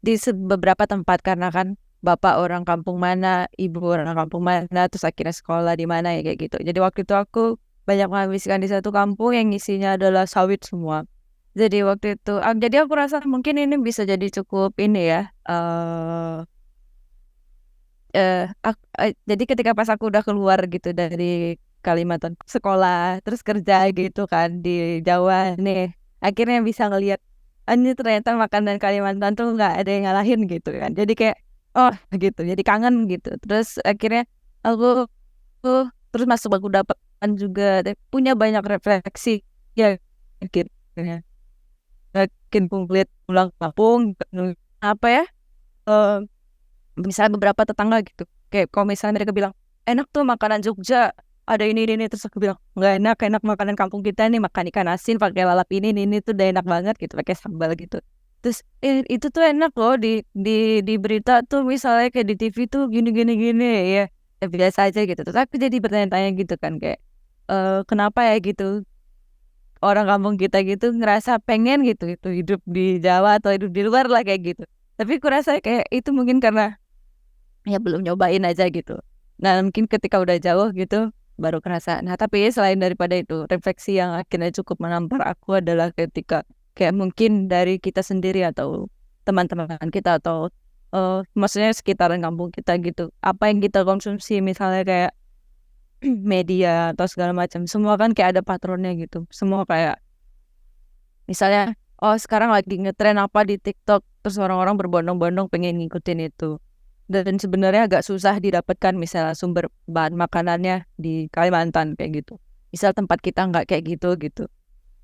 di beberapa tempat karena kan bapak orang kampung mana, ibu orang kampung mana, terus akhirnya sekolah di mana ya kayak gitu. Jadi waktu itu aku banyak menghabiskan di satu kampung yang isinya adalah sawit semua. Jadi waktu itu, jadi aku rasa mungkin ini bisa jadi cukup ini ya. Jadi ketika pas aku udah keluar gitu dari Kalimantan sekolah, terus kerja gitu kan di Jawa nih, akhirnya bisa ngelihat ini ternyata makanan Kalimantan tuh nggak ada yang ngalahin gitu kan. Jadi kayak oh gitu, jadi kangen gitu. Terus akhirnya aku terus masuk Baku Dapan juga punya banyak refleksi ya akhirnya makin kumplit pulang kampung apa ya misalnya beberapa tetangga gitu kayak kalau misalnya mereka bilang enak tuh makanan Jogja ada ini terus aku bilang nggak enak makanan kampung kita nih makan ikan asin pakai lalap ini tuh udah enak banget gitu pakai sambal gitu terus itu tuh enak loh di berita tuh misalnya kayak di TV tuh gini ya biasa aja gitu terus aku jadi bertanya-tanya gitu kan kayak kenapa ya gitu orang kampung kita gitu ngerasa pengen gitu itu hidup di Jawa atau hidup di luar lah kayak gitu tapi aku rasa kayak itu mungkin karena ya belum nyobain aja gitu nah mungkin ketika udah jauh gitu baru kerasa nah tapi selain daripada itu refleksi yang akhirnya cukup menampar aku adalah ketika kayak mungkin dari kita sendiri atau teman-teman kita atau maksudnya sekitaran kampung kita gitu apa yang kita konsumsi misalnya kayak media atau segala macam semua kan kayak ada patronnya gitu semua kayak misalnya oh sekarang lagi ngetren apa di TikTok terus orang-orang berbondong-bondong pengen ngikutin itu dan sebenarnya agak susah didapatkan misalnya sumber bahan makanannya di Kalimantan kayak gitu misal tempat kita nggak kayak gitu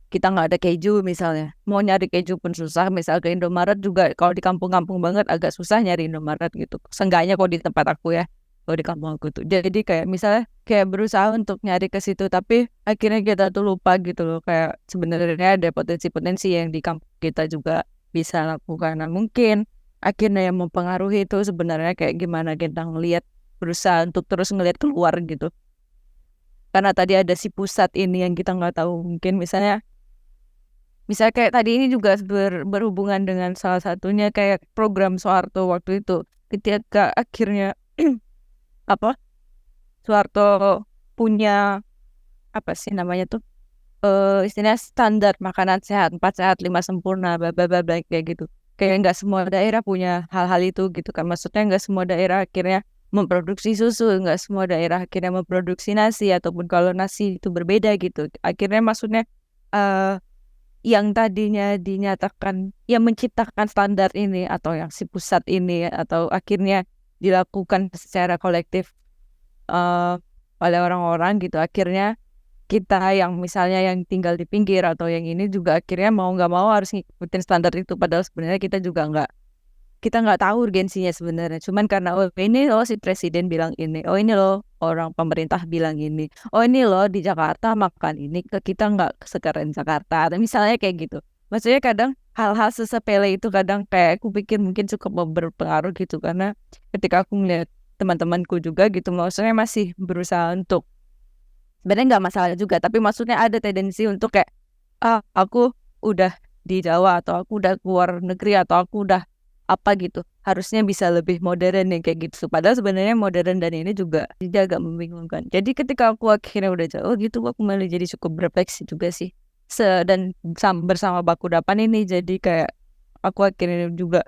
kita nggak ada keju misalnya mau nyari keju pun susah misal ke Indomaret juga kalau di kampung-kampung banget agak susah nyari Indomaret gitu seenggaknya kalau di tempat aku ya kalau di kampung aku tuh jadi kayak misalnya kayak berusaha untuk nyari ke situ tapi akhirnya kita tuh lupa gitu loh kayak sebenarnya ada potensi-potensi yang di kampung kita juga bisa lakukan nah mungkin akhirnya yang mempengaruhi itu sebenarnya kayak gimana kita ngelihat berusaha untuk terus ngelihat keluar gitu karena tadi ada si pusat ini yang kita nggak tahu mungkin misalnya kayak tadi ini juga berhubungan dengan salah satunya kayak program Soeharto waktu itu ketika akhirnya apa Soeharto punya apa sih namanya tuh istilahnya standar makanan sehat 4 sehat 5 sempurna bla kayak gitu kayak nggak semua daerah punya hal-hal itu gitu kan maksudnya nggak semua daerah akhirnya memproduksi susu nggak semua daerah akhirnya memproduksi nasi ataupun kalau nasi itu berbeda gitu akhirnya maksudnya yang tadinya dinyatakan yang menciptakan standar ini atau yang si pusat ini atau akhirnya dilakukan secara kolektif oleh orang-orang gitu akhirnya kita yang misalnya yang tinggal di pinggir atau yang ini juga akhirnya mau nggak mau harus ngikutin standar itu padahal sebenarnya kita juga nggak tahu urgensinya sebenarnya cuman karena oh ini loh si presiden bilang ini oh ini loh orang pemerintah bilang ini oh ini loh di Jakarta makan ini ke kita nggak sekeren Jakarta atau misalnya kayak gitu maksudnya kadang hal-hal sesepele itu kadang kayak aku pikir mungkin cukup berpengaruh gitu karena ketika aku melihat teman-temanku juga gitu maksudnya masih berusaha untuk sebenarnya nggak masalah juga, tapi maksudnya ada tendensi untuk kayak aku udah di Jawa atau aku udah keluar negeri atau aku udah apa gitu, harusnya bisa lebih modern yang kayak gitu. Padahal sebenarnya modern dan ini juga agak membingungkan. Jadi ketika aku akhirnya udah jauh gitu, aku malah jadi cukup berefleksi juga sih. Dan bersama Baku Dapan ini jadi kayak aku akhirnya juga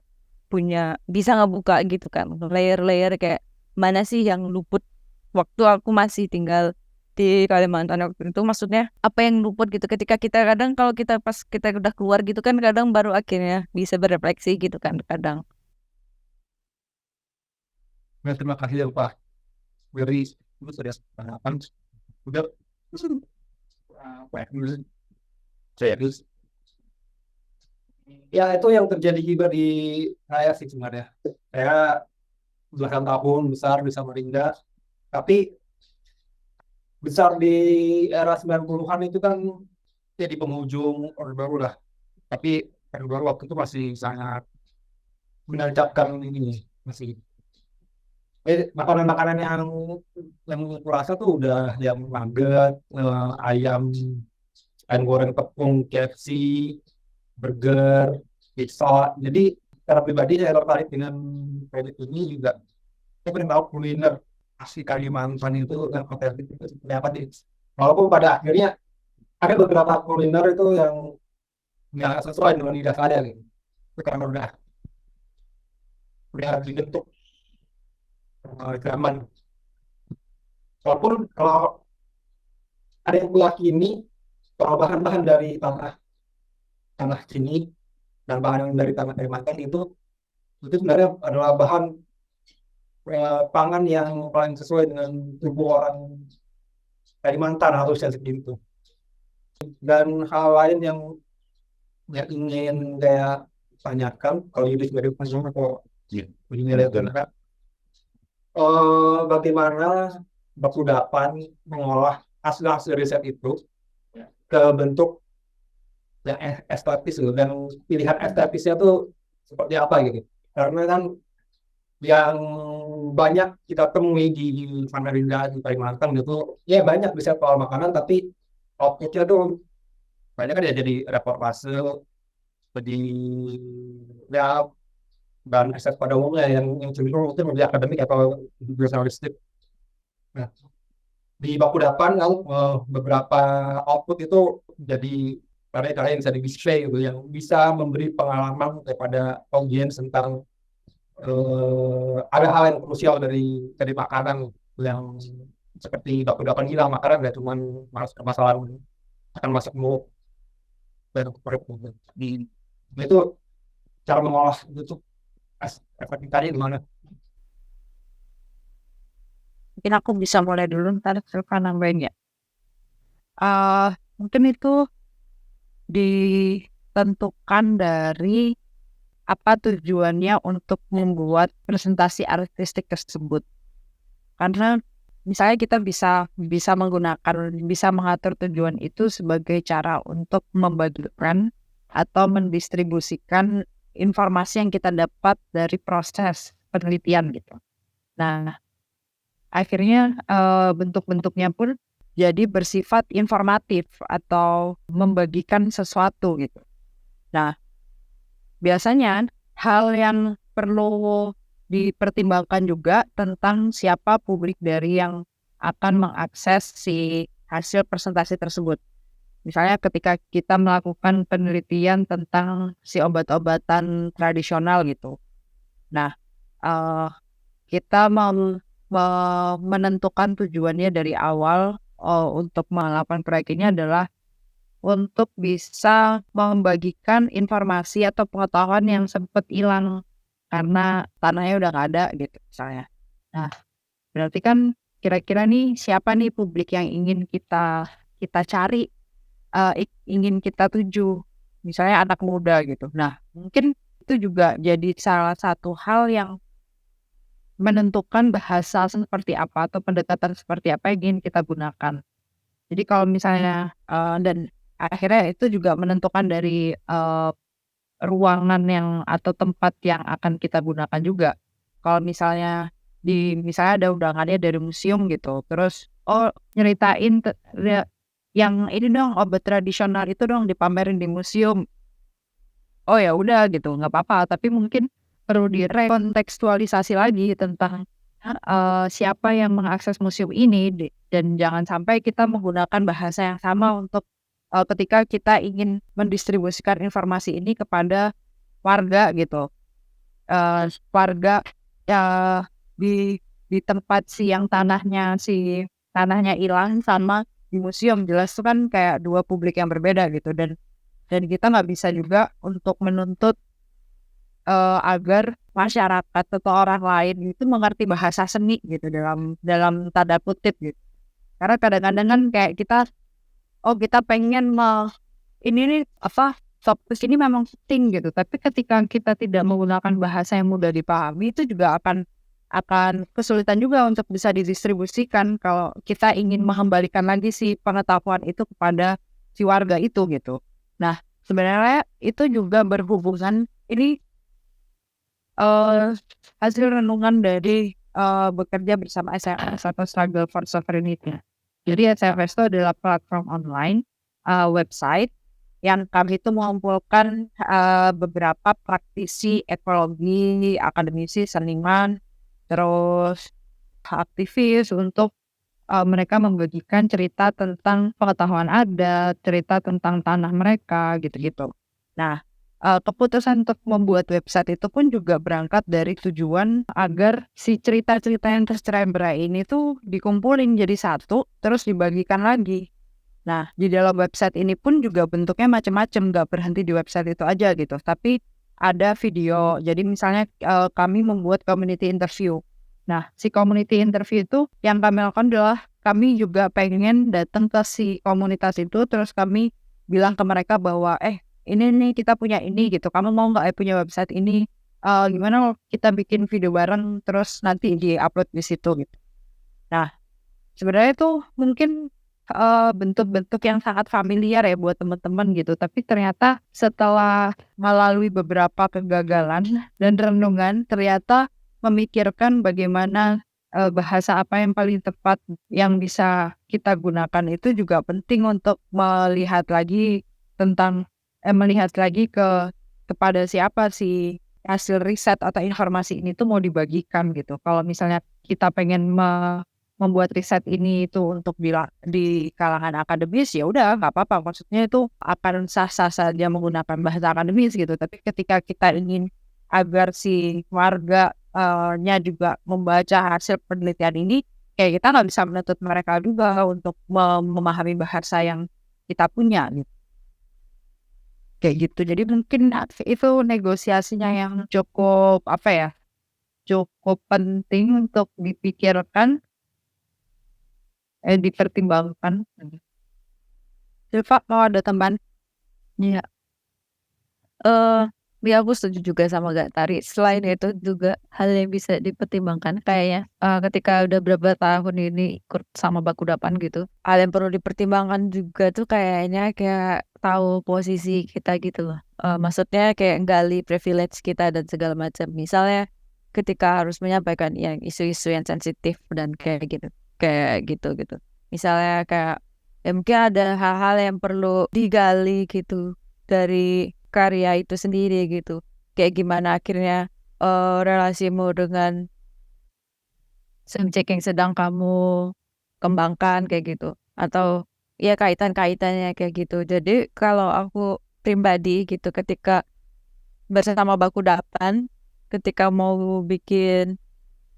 bisa ngebuka gitu kan layer-layer kayak mana sih yang luput waktu aku masih tinggal di Kalimantan waktu itu, maksudnya apa yang luput gitu ketika kita kadang kalau kita pas kita udah keluar gitu kan kadang baru akhirnya bisa berefleksi gitu kan kadang. Nah, terima kasih ya Pak Willy, itu sudah harapan udah serius. Ya itu yang terjadi juga di saya sih sebenarnya. Saya belasan tahun besar di Samarinda, tapi besar di era 90-an itu kan ya di penghujung Orde Baru lah. Tapi Orde Baru waktu itu masih sangat menancapkan ini, masih makanan-makanan yang kurasa tuh udah yang nugget, ayam goreng tepung, KFC, burger, pizza. Jadi secara pribadi saya tertarik dengan produk ini juga. Saya pengen tahu kuliner asli Kalimantan itu yang otentik itu seperti apa sih. Walaupun pada akhirnya ada beberapa kuliner itu yang nggak sesuai dengan lidah saya gitu. Itu karena udah dibentuk zaman. Walaupun kalau ada yang meyakini kalau bahan-bahan dari tanah sini dan bahan dari tanah Kalimantan itu sebenarnya adalah bahan pangan yang paling sesuai dengan tubuh orang Kalimantan harusnya seperti itu. Dan hal lain yang ingin saya tanyakan kalau ini sebagai konsumen kok begini lihat bagaimana Baku Dapan mengolah hasil riset itu ke bentuk yang estetis gitu, dan pilihan estetisnya tuh seperti apa gitu. Karena kan yang banyak kita temui di Samarinda di Kalimantan gitu, ya banyak bisa soal makanan tapi outputnya tuh banyak kan ya jadi reportase di ya bahan riset pada umumnya yang cenderung mungkin lebih akademik atau jurnalistik. Nah, di Baku Dapan kan beberapa output itu jadi karya-karya yang bisa di-display gitu, yang bisa memberi pengalaman kepada audiens tentang ada hal yang krusial dari makanan yang seperti Baku Dapan hilang makanan nggak cuma masalah akan masuk mulut dan perut itu cara mengolah itu efektivitasnya gimana? Mungkin aku bisa mulai dulu, ntar Silva nambahin ya. Mungkin itu ditentukan dari apa tujuannya untuk membuat presentasi artistik tersebut. Karena misalnya kita bisa mengatur tujuan itu sebagai cara untuk membagikan atau mendistribusikan informasi yang kita dapat dari proses penelitian gitu. Nah, akhirnya bentuk-bentuknya pun jadi bersifat informatif atau membagikan sesuatu gitu. Nah, biasanya hal yang perlu dipertimbangkan juga tentang siapa publik dari yang akan mengakses si hasil presentasi tersebut. Misalnya ketika kita melakukan penelitian tentang si obat-obatan tradisional gitu. Nah, kita menentukan tujuannya dari awal untuk melakukan proyek ini adalah untuk bisa membagikan informasi atau pengetahuan yang sempat hilang karena tanahnya udah nggak ada gitu misalnya. Nah, berarti kan kira-kira nih siapa nih publik yang ingin kita cari, ingin kita tuju, misalnya anak muda gitu. Nah, mungkin itu juga jadi salah satu hal yang menentukan bahasa seperti apa atau pendekatan seperti apa yang ingin kita gunakan. Jadi kalau misalnya dan akhirnya itu juga menentukan dari ruangan yang atau tempat yang akan kita gunakan juga. Kalau misalnya misalnya ada undangannya dari museum gitu, terus nyeritain yang ini dong obat tradisional itu dong dipamerin di museum. Oh ya udah gitu, nggak apa-apa. Tapi mungkin perlu direkontekstualisasi lagi tentang siapa yang mengakses museum ini dan jangan sampai kita menggunakan bahasa yang sama untuk ketika kita ingin mendistribusikan informasi ini kepada warga gitu. Warga di tempat yang tanahnya hilang sama di museum, jelas itu kan kayak dua publik yang berbeda gitu, dan kita nggak bisa juga untuk menuntut agar masyarakat atau orang lain itu mengerti bahasa seni gitu dalam tanda kutip gitu. Karena kadang-kadang kan kayak kita pengen ini nih fokus ini memang penting gitu, tapi ketika kita tidak menggunakan bahasa yang mudah dipahami itu juga akan kesulitan juga untuk bisa didistribusikan kalau kita ingin mengembalikan lagi si pengetahuan itu kepada si warga itu gitu. Nah, sebenarnya itu juga berhubungan, ini hasil renungan dari bekerja bersama SFS atau Struggle for Sovereignty. Jadi SFS itu adalah platform online, website yang kami itu mengumpulkan beberapa praktisi ekologi, akademisi, seniman, terus aktivis untuk mereka membagikan cerita tentang pengetahuan adat, cerita tentang tanah mereka, gitu-gitu. Nah, keputusan untuk membuat website itu pun juga berangkat dari tujuan agar si cerita-cerita yang tercerai-berai ini tuh dikumpulin jadi satu, terus dibagikan lagi. Nah, di dalam website ini pun juga bentuknya macam-macam, nggak berhenti di website itu aja gitu, tapi ada video. Jadi misalnya kami membuat community interview. Nah, si community interview itu yang kami lakukan adalah kami juga pengen datang ke si komunitas itu, terus kami bilang ke mereka bahwa ini nih kita punya ini gitu, kamu mau nggak punya website ini? Gimana kalau kita bikin video bareng terus nanti di-upload di situ gitu. Nah, sebenarnya itu mungkin bentuk-bentuk yang sangat familiar ya buat teman-teman gitu, tapi ternyata setelah melalui beberapa kegagalan dan renungan, ternyata memikirkan bagaimana bahasa apa yang paling tepat yang bisa kita gunakan itu juga penting untuk melihat lagi kepada siapa si hasil riset atau informasi ini tuh mau dibagikan gitu. Kalau misalnya kita pengen membuat riset ini itu untuk di kalangan akademis, ya udah nggak apa-apa. Maksudnya itu akan sah-sah saja menggunakan bahasa akademis gitu. Tapi ketika kita ingin agar si warga-nya juga membaca hasil penelitian ini, kayak kita nggak bisa menuntut mereka juga untuk memahami bahasa yang kita punya gitu. Kayak gitu. Jadi mungkin itu negosiasinya yang cukup penting untuk dipikirkan, dipertimbangkan. Silva mau ada tambahan? Iya. Ya aku setuju juga sama Kak Tari. Selain itu juga hal yang bisa dipertimbangkan kayaknya ketika udah berapa tahun ini ikut sama Bakudapan gitu. Hal yang perlu dipertimbangkan juga tuh kayaknya kayak tahu posisi kita gitu loh. Maksudnya kayak gali privilege kita dan segala macam. Misalnya ketika harus menyampaikan yang isu-isu yang sensitif dan kayak gitu. Misalnya kayak ya mungkin ada hal-hal yang perlu digali gitu dari karya itu sendiri gitu. Kayak gimana akhirnya relasimu dengan subjek yang sedang kamu kembangkan kayak gitu. Atau ya kaitan-kaitannya kayak gitu. Jadi kalau aku pribadi gitu ketika bersama Bakudapan, ketika mau bikin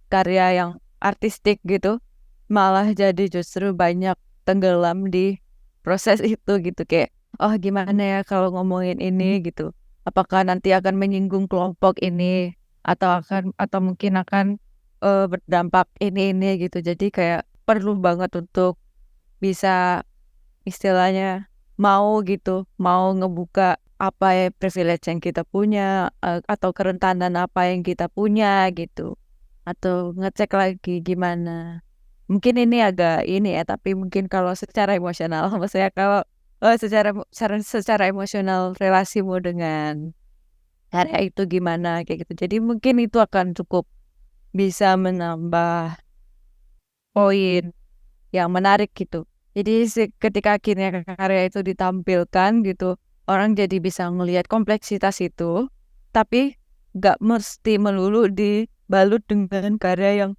karya yang artistik gitu, malah jadi justru banyak tenggelam di proses itu gitu, kayak gimana ya kalau ngomongin ini gitu, apakah nanti akan menyinggung kelompok ini atau mungkin akan berdampak ini gitu. Jadi kayak perlu banget untuk bisa istilahnya mau ngebuka apa ya privilege yang kita punya atau kerentanan apa yang kita punya gitu, atau ngecek lagi gimana. Mungkin ini agak tapi mungkin kalau secara emosional, maksudnya kalau secara emosional relasimu dengan karya itu gimana kayak gitu. Jadi mungkin itu akan cukup bisa menambah poin yang menarik gitu. Jadi ketika akhirnya karya itu ditampilkan gitu, orang jadi bisa ngelihat kompleksitas itu, tapi nggak mesti melulu dibalut dengan karya yang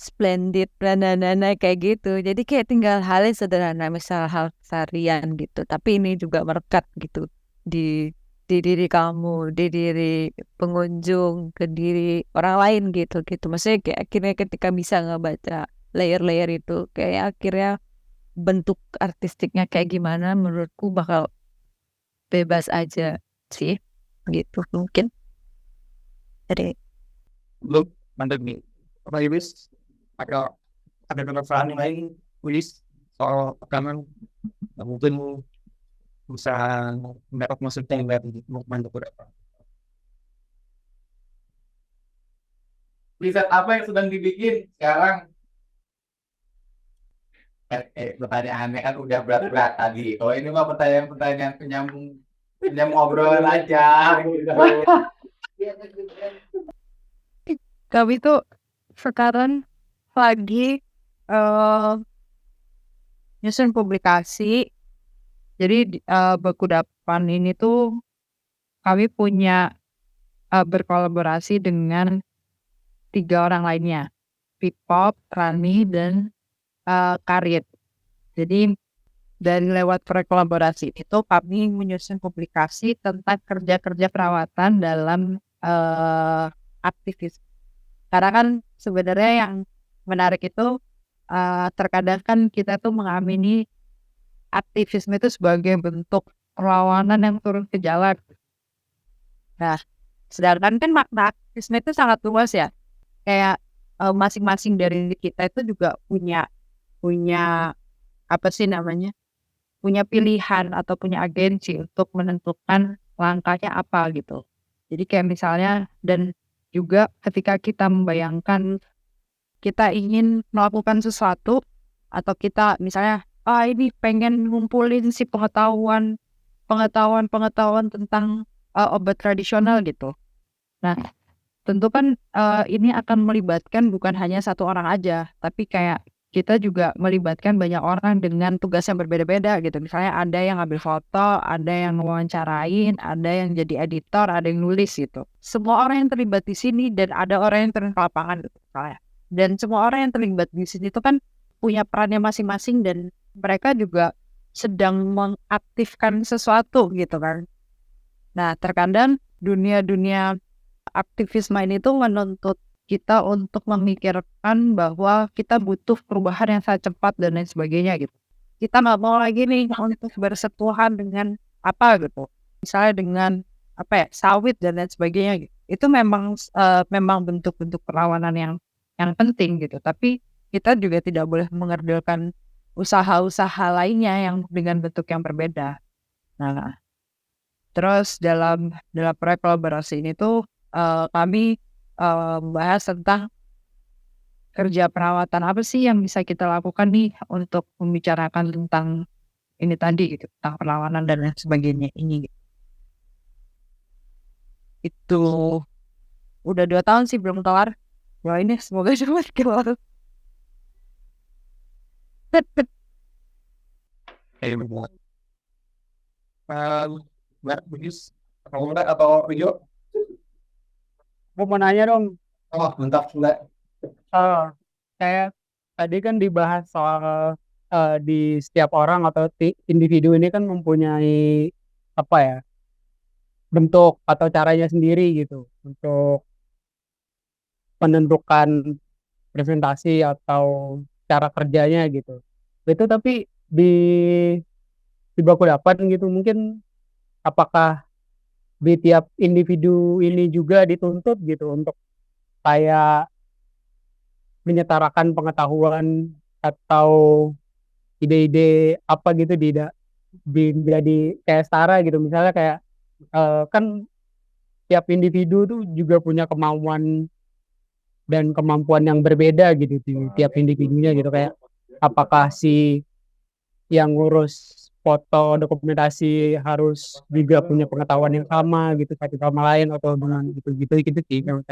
splendid, nana kayak gitu. Jadi kayak tinggal hal yang sederhana, misal hal keseharian gitu. Tapi ini juga merekat gitu di diri kamu, di diri pengunjung, ke diri orang lain gitu. Maksudnya kayak akhirnya ketika bisa ngebaca layer-layer itu, kayak akhirnya bentuk artistiknya kayak gimana menurutku bakal bebas aja sih gitu mungkin. Jadi Belum mantap nih. Apa Ibis? Ada penasaran yang lain, Ibis, soal rekaman? Mungkin bisa mendapat maksudnya yang dari Lukman itu berapa? Riset apa yang sedang dibikin sekarang? Pertanyaannya kan udah berat-berat tadi. Oh ini mah pertanyaan penyambung obrolan aja. Kami tuh sekarang lagi nyusun publikasi. Jadi Baku Dapan ini tuh kami punya berkolaborasi dengan 3 orang lainnya, Pipop, Rani, dan Karit. Jadi dari lewat berkolaborasi itu kami menyusun publikasi tentang kerja-kerja perawatan dalam aktivis. Karena kan sebenarnya yang menarik itu terkadang kan kita tuh mengamini aktivisme itu sebagai bentuk perlawanan yang turun ke jalan. Nah, sedangkan kan makna aktivisme itu sangat luas ya. Kayak masing-masing dari kita itu juga punya apa sih namanya? Punya pilihan atau punya agensi untuk menentukan langkahnya apa gitu. Jadi kayak misalnya dan juga ketika kita membayangkan kita ingin melakukan sesuatu atau kita misalnya ini pengen ngumpulin si pengetahuan tentang obat tradisional gitu. Nah, tentu kan ini akan melibatkan bukan hanya satu orang aja, tapi kayak kita juga melibatkan banyak orang dengan tugas yang berbeda-beda gitu. Misalnya ada yang ngambil foto, ada yang wawancarain, ada yang jadi editor, ada yang nulis gitu. Semua orang yang terlibat di sini dan ada orang yang turun ke lapangan gitu misalnya. Dan semua orang yang terlibat di sini itu kan punya perannya masing-masing dan mereka juga sedang mengaktifkan sesuatu gitu kan. Nah, terkadang dunia aktivisme ini tuh menuntut kita untuk memikirkan bahwa kita butuh perubahan yang sangat cepat dan lain sebagainya gitu. Kita nggak mau lagi nih untuk bersentuhan dengan apa gitu. Misalnya dengan apa ya sawit dan lain sebagainya gitu. Itu memang bentuk-bentuk perlawanan yang penting gitu. Tapi kita juga tidak boleh mengerdilkan usaha-usaha lainnya yang dengan bentuk yang berbeda. Nah, terus dalam proyek kolaborasi ini tuh kami membahas tentang kerja perawatan apa sih yang bisa kita lakukan nih untuk membicarakan tentang ini tadi gitu, tentang perlawanan dan lain sebagainya ini. Itu udah 2 tahun sih belum kelar. Wah ini semoga cepat kelar. Mbak Bugis, atau video? Aku mau nanya dong. Oh, mantap, Mbak. Kayak tadi kan dibahas soal di setiap orang atau individu ini kan mempunyai apa ya bentuk atau caranya sendiri gitu untuk menentukan presentasi atau cara kerjanya gitu. Itu tapi di Baku Dapan gitu mungkin apakah di tiap individu ini juga dituntut gitu untuk kayak menyetarakan pengetahuan atau ide-ide apa gitu jadi kayak setara gitu misalnya kayak kan tiap individu tuh juga punya kemauan dan kemampuan yang berbeda gitu di tiap individunya gitu kayak apakah si yang ngurus foto dokumentasi harus juga punya pengetahuan yang sama gitu satu sama lain atau dengan gitu sih yang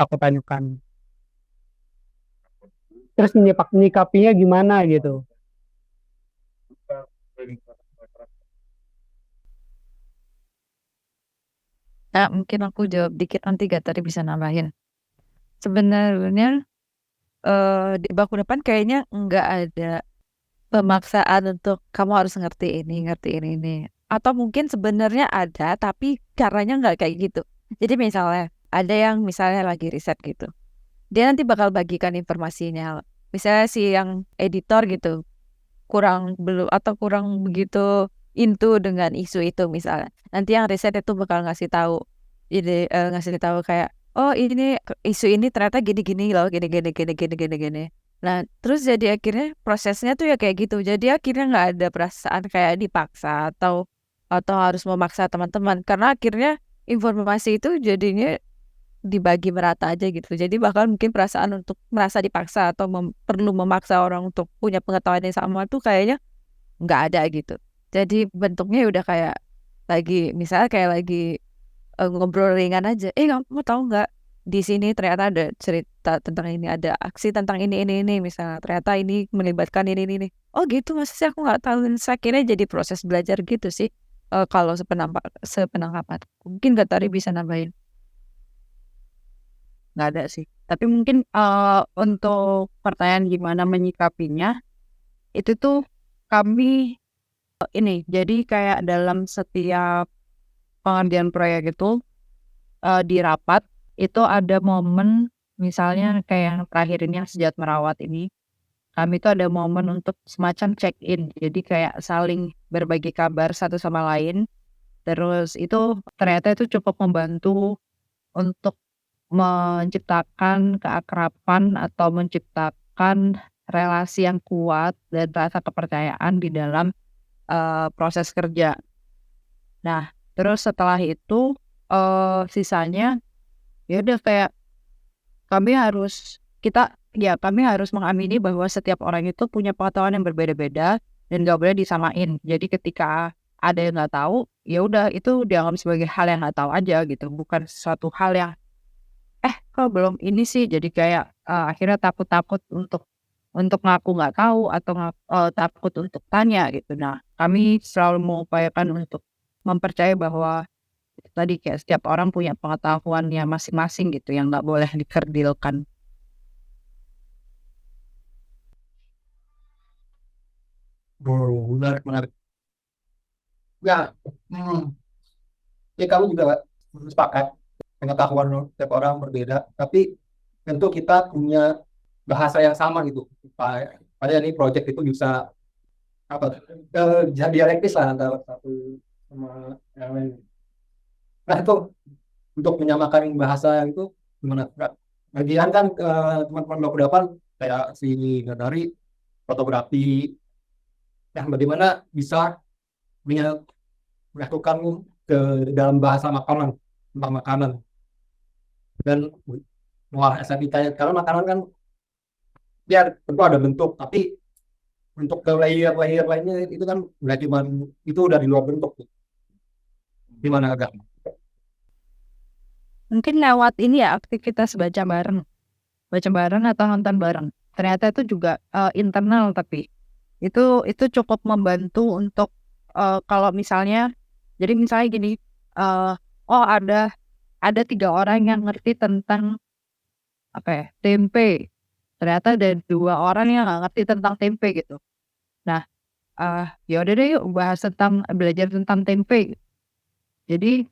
aku tanyakan. terus menyikapinya gimana gitu. Nah, mungkin aku jawab dikit nanti Gatari bisa nambahin. Sebenarnya di baku depan kayaknya nggak ada pemaksaan untuk kamu harus ngerti ini. Atau mungkin sebenarnya ada, tapi caranya nggak kayak gitu. Jadi misalnya ada yang misalnya lagi riset gitu, dia nanti bakal bagikan informasinya. Misalnya si yang editor gitu kurang begitu into dengan isu itu misalnya. Nanti yang riset itu bakal ngasih tahu kayak oh ini isu ini ternyata gini-gini loh, gini. Nah, terus jadi akhirnya prosesnya tuh ya kayak gitu. Jadi akhirnya nggak ada perasaan kayak dipaksa atau harus memaksa teman-teman karena akhirnya informasi itu jadinya dibagi merata aja gitu. Jadi bahkan mungkin perasaan untuk merasa dipaksa atau perlu memaksa orang untuk punya pengetahuan yang sama tuh kayaknya nggak ada gitu. Jadi bentuknya udah kayak misalnya kayak lagi ngobrol ringan aja. Kamu tahu nggak di sini ternyata ada cerita tentang ini, ada aksi tentang ini misalnya. Ternyata ini melibatkan ini. Oh gitu, masa sih aku nggak tahu. Dan saya kira jadi proses belajar gitu sih. Kalau sepenangkapan. Mungkin Gatari bisa nambahin. Nggak ada sih. Tapi mungkin untuk pertanyaan gimana menyikapinya, itu tuh kami ini, jadi kayak dalam setiap pengerjaan proyek itu di rapat, itu ada momen, misalnya kayak yang terakhir ini yang Sejat Merawat ini, kami tuh ada momen untuk semacam check-in, jadi kayak saling berbagi kabar satu sama lain, terus itu ternyata itu cukup membantu untuk menciptakan keakraban atau menciptakan relasi yang kuat dan rasa kepercayaan di dalam proses kerja. Nah, terus setelah itu sisanya ya udah kayak kami harus mengamini bahwa setiap orang itu punya pengetahuan yang berbeda-beda dan nggak boleh disamain. Jadi ketika ada yang nggak tahu, ya udah itu dianggap sebagai hal yang nggak tahu aja gitu, bukan suatu hal yang kok belum ini sih, jadi kayak akhirnya takut ngaku nggak tahu atau takut untuk tanya gitu. Nah, kami selalu mengupayakan untuk mempercayai bahwa tadi kayak setiap orang punya pengetahuannya masing-masing gitu yang nggak boleh dikerdilkan. Menarik. Ya, ya kamu juga sepakat pengetahuan setiap orang berbeda, tapi tentu kita punya bahasa yang sama gitu. Pada ini project itu bisa apa dialektis lah antara satu sama yang lain. Nah itu untuk menyamakan bahasa yang itu gimana? Bagian kan teman-teman baku depan kayak si dari fotografi, yang bagaimana bisa menyatukan ke dalam bahasa makanan tentang makanan dan mengolah estetikanya, karena makanan kan dia tentu ada bentuk, tapi untuk ke layer lainnya itu kan nggak cuma itu udah di luar bentuk. Gimana agak? Mungkin lewat ini ya aktivitas baca bareng atau nonton bareng. Ternyata itu juga internal, tapi itu cukup membantu untuk kalau misalnya, jadi misalnya gini, oh ada 3 orang yang ngerti tentang tempe, ternyata ada 2 orang yang nggak ngerti tentang tempe gitu. Nah, ya udah deh yuk belajar tentang tempe. Jadi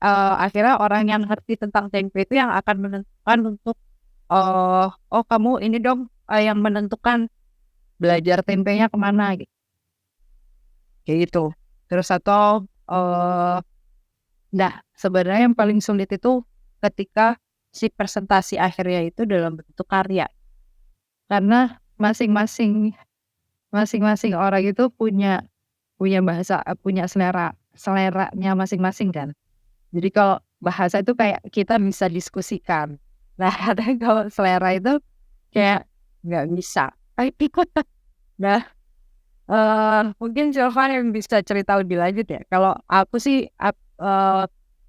akhirnya orang yang ngerti tentang tempe itu yang akan menentukan untuk oh kamu ini dong yang menentukan belajar tempenya kemana gitu. Kayak gitu. Terus atau nah sebenarnya yang paling sulit itu ketika si presentasi akhirnya itu dalam bentuk karya, karena masing-masing orang itu punya bahasa, punya seleranya masing-masing kan. Jadi kalau bahasa itu kayak kita bisa diskusikan. Nah, kadang kalau selera itu kayak nggak bisa. Nah, mungkin Sylvan yang bisa cerita lebih lanjut ya. Kalau aku sih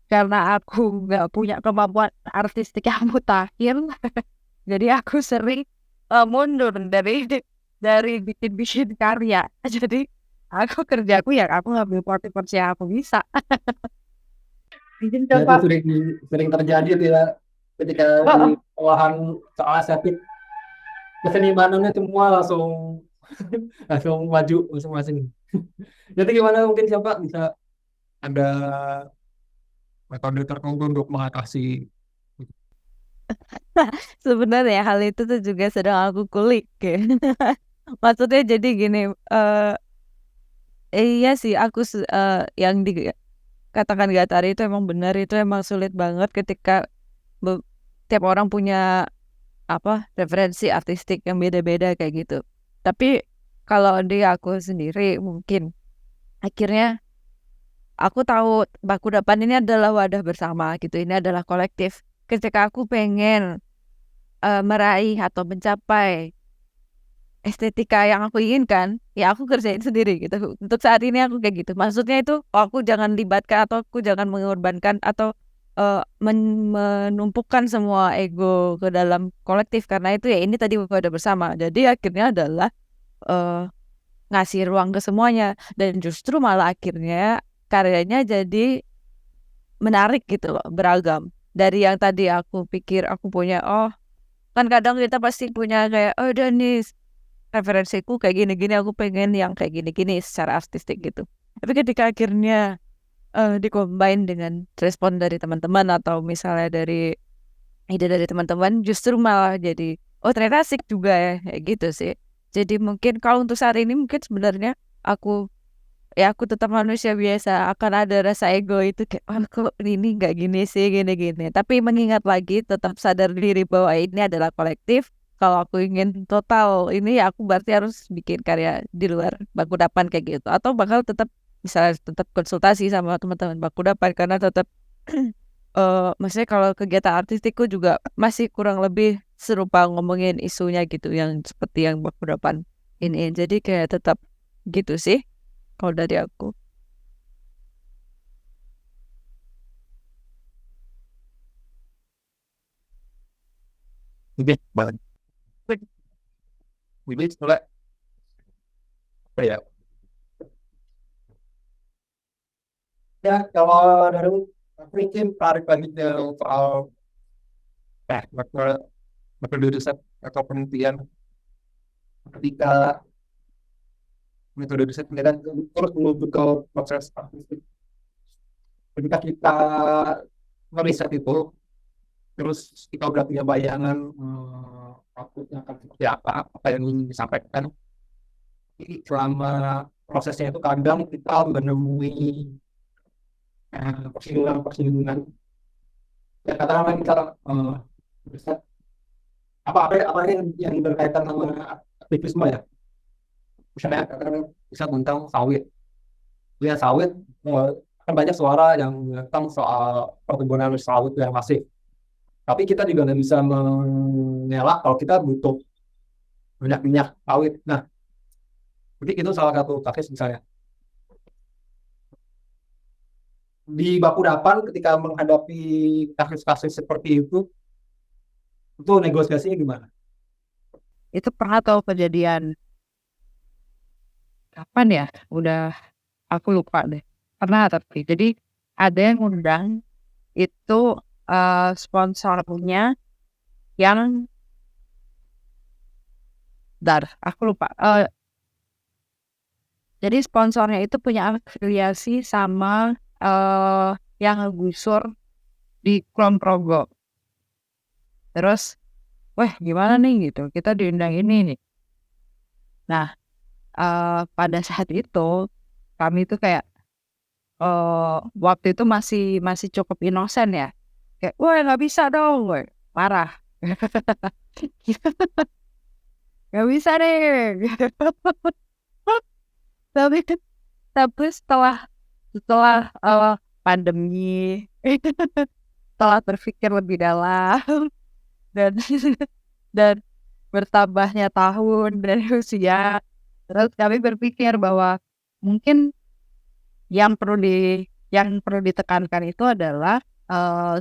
karena aku nggak punya kemampuan artistik yang mutakhir, jadi aku sering mundur dari bikin-bikin karya. Jadi aku kerjaku ya aku ngambil porsi-porsi yang aku bisa. Mungkin Ya, itu coba sering terjadi tuh ya ketika di olahan soal estetik kesenimanannya semua langsung langsung maju masing-masing. Jadi gimana mungkin siapa bisa ada metode tertentu untuk mengatasi Sebenarnya hal itu tuh juga sedang aku kulik ya. Maksudnya jadi gini, iya sih aku yang dikatakan Gatari itu emang benar, itu emang sulit banget ketika tiap orang punya referensi artistik yang beda-beda kayak gitu. Tapi kalau di aku sendiri mungkin akhirnya aku tahu Bakudapan ini adalah wadah bersama gitu, ini adalah kolektif. Ketika aku pengen meraih atau mencapai estetika yang aku inginkan, ya aku kerjain sendiri gitu. Untuk saat ini aku kayak gitu. Maksudnya itu aku jangan libatkan atau aku jangan mengorbankan atau menumpukan semua ego ke dalam kolektif karena itu ya ini tadi wadah bersama. Jadi akhirnya adalah ngasih ruang ke semuanya dan justru malah akhirnya karyanya jadi menarik gitu loh, beragam. Dari yang tadi aku pikir aku punya, kan kadang kita pasti punya kayak, udah nih referensiku kayak gini-gini, aku pengen yang kayak gini-gini secara artistik gitu. Tapi ketika akhirnya dikombin dengan respon dari teman-teman atau misalnya dari ide dari teman-teman, justru malah jadi, ternyata asik juga ya, kayak gitu sih. Jadi mungkin kalau untuk saat ini mungkin sebenarnya aku tetap manusia biasa, akan ada rasa ego itu kayak, kok ini nggak gini sih, gini-gini. Tapi mengingat lagi, tetap sadar diri bahwa ini adalah kolektif. Kalau aku ingin total ini ya aku berarti harus bikin karya di luar Bakudapan kayak gitu. Atau bakal tetap misalnya tetap konsultasi sama teman-teman Bakudapan karena tetap maksudnya kalau kegiatan artistikku juga masih kurang lebih serupa ngomongin isunya gitu yang seperti yang Bakudapan ini. Jadi kayak tetap gitu sih kalau dari aku. Oke, banget. Wibi coba apa ya? Ya, kalau dari aku mungkin tarik lagi ke soal metode metode riset atau penelitian ketika metode riset penelitian terus menuju ke proses artistik. Ketika kita meriset itu, terus kita udah punya bayangan outputnya akan seperti apa yang ingin disampaikan. Jadi selama prosesnya itu kadang kita menemui persinggungan-persinggungan. Ya katakanlah kita riset apa yang berkaitan sama aktivisme ya. Misalnya bisa tentang sawit. Ya sawit kan banyak suara yang tentang soal perkebunan sawit yang masif. Tapi kita juga nggak bisa mengelak kalau kita butuh minyak sawit. Nah, jadi itu salah satu kasus misalnya. Di Bakudapan ketika menghadapi kasus-kasus seperti itu negosiasinya gimana? itu pernah tahu kejadian kapan ya? Udah aku lupa deh. Pernah tapi jadi ada yang ngundang itu sponsornya yang aku lupa. Jadi sponsornya itu punya afiliasi sama yang ngegusur di Kulon Progo. Terus, wah gimana nih gitu? Kita diundang ini nih. Nah, pada saat itu kami tuh kayak waktu itu masih cukup inosen ya. Kayak, wah nggak bisa dong, woy. Parah. Nggak bisa deh. Tapi setelah pandemi, setelah berpikir lebih dalam dan dan bertambahnya tahun dan usia, terus kami berpikir bahwa mungkin yang perlu ditekankan itu adalah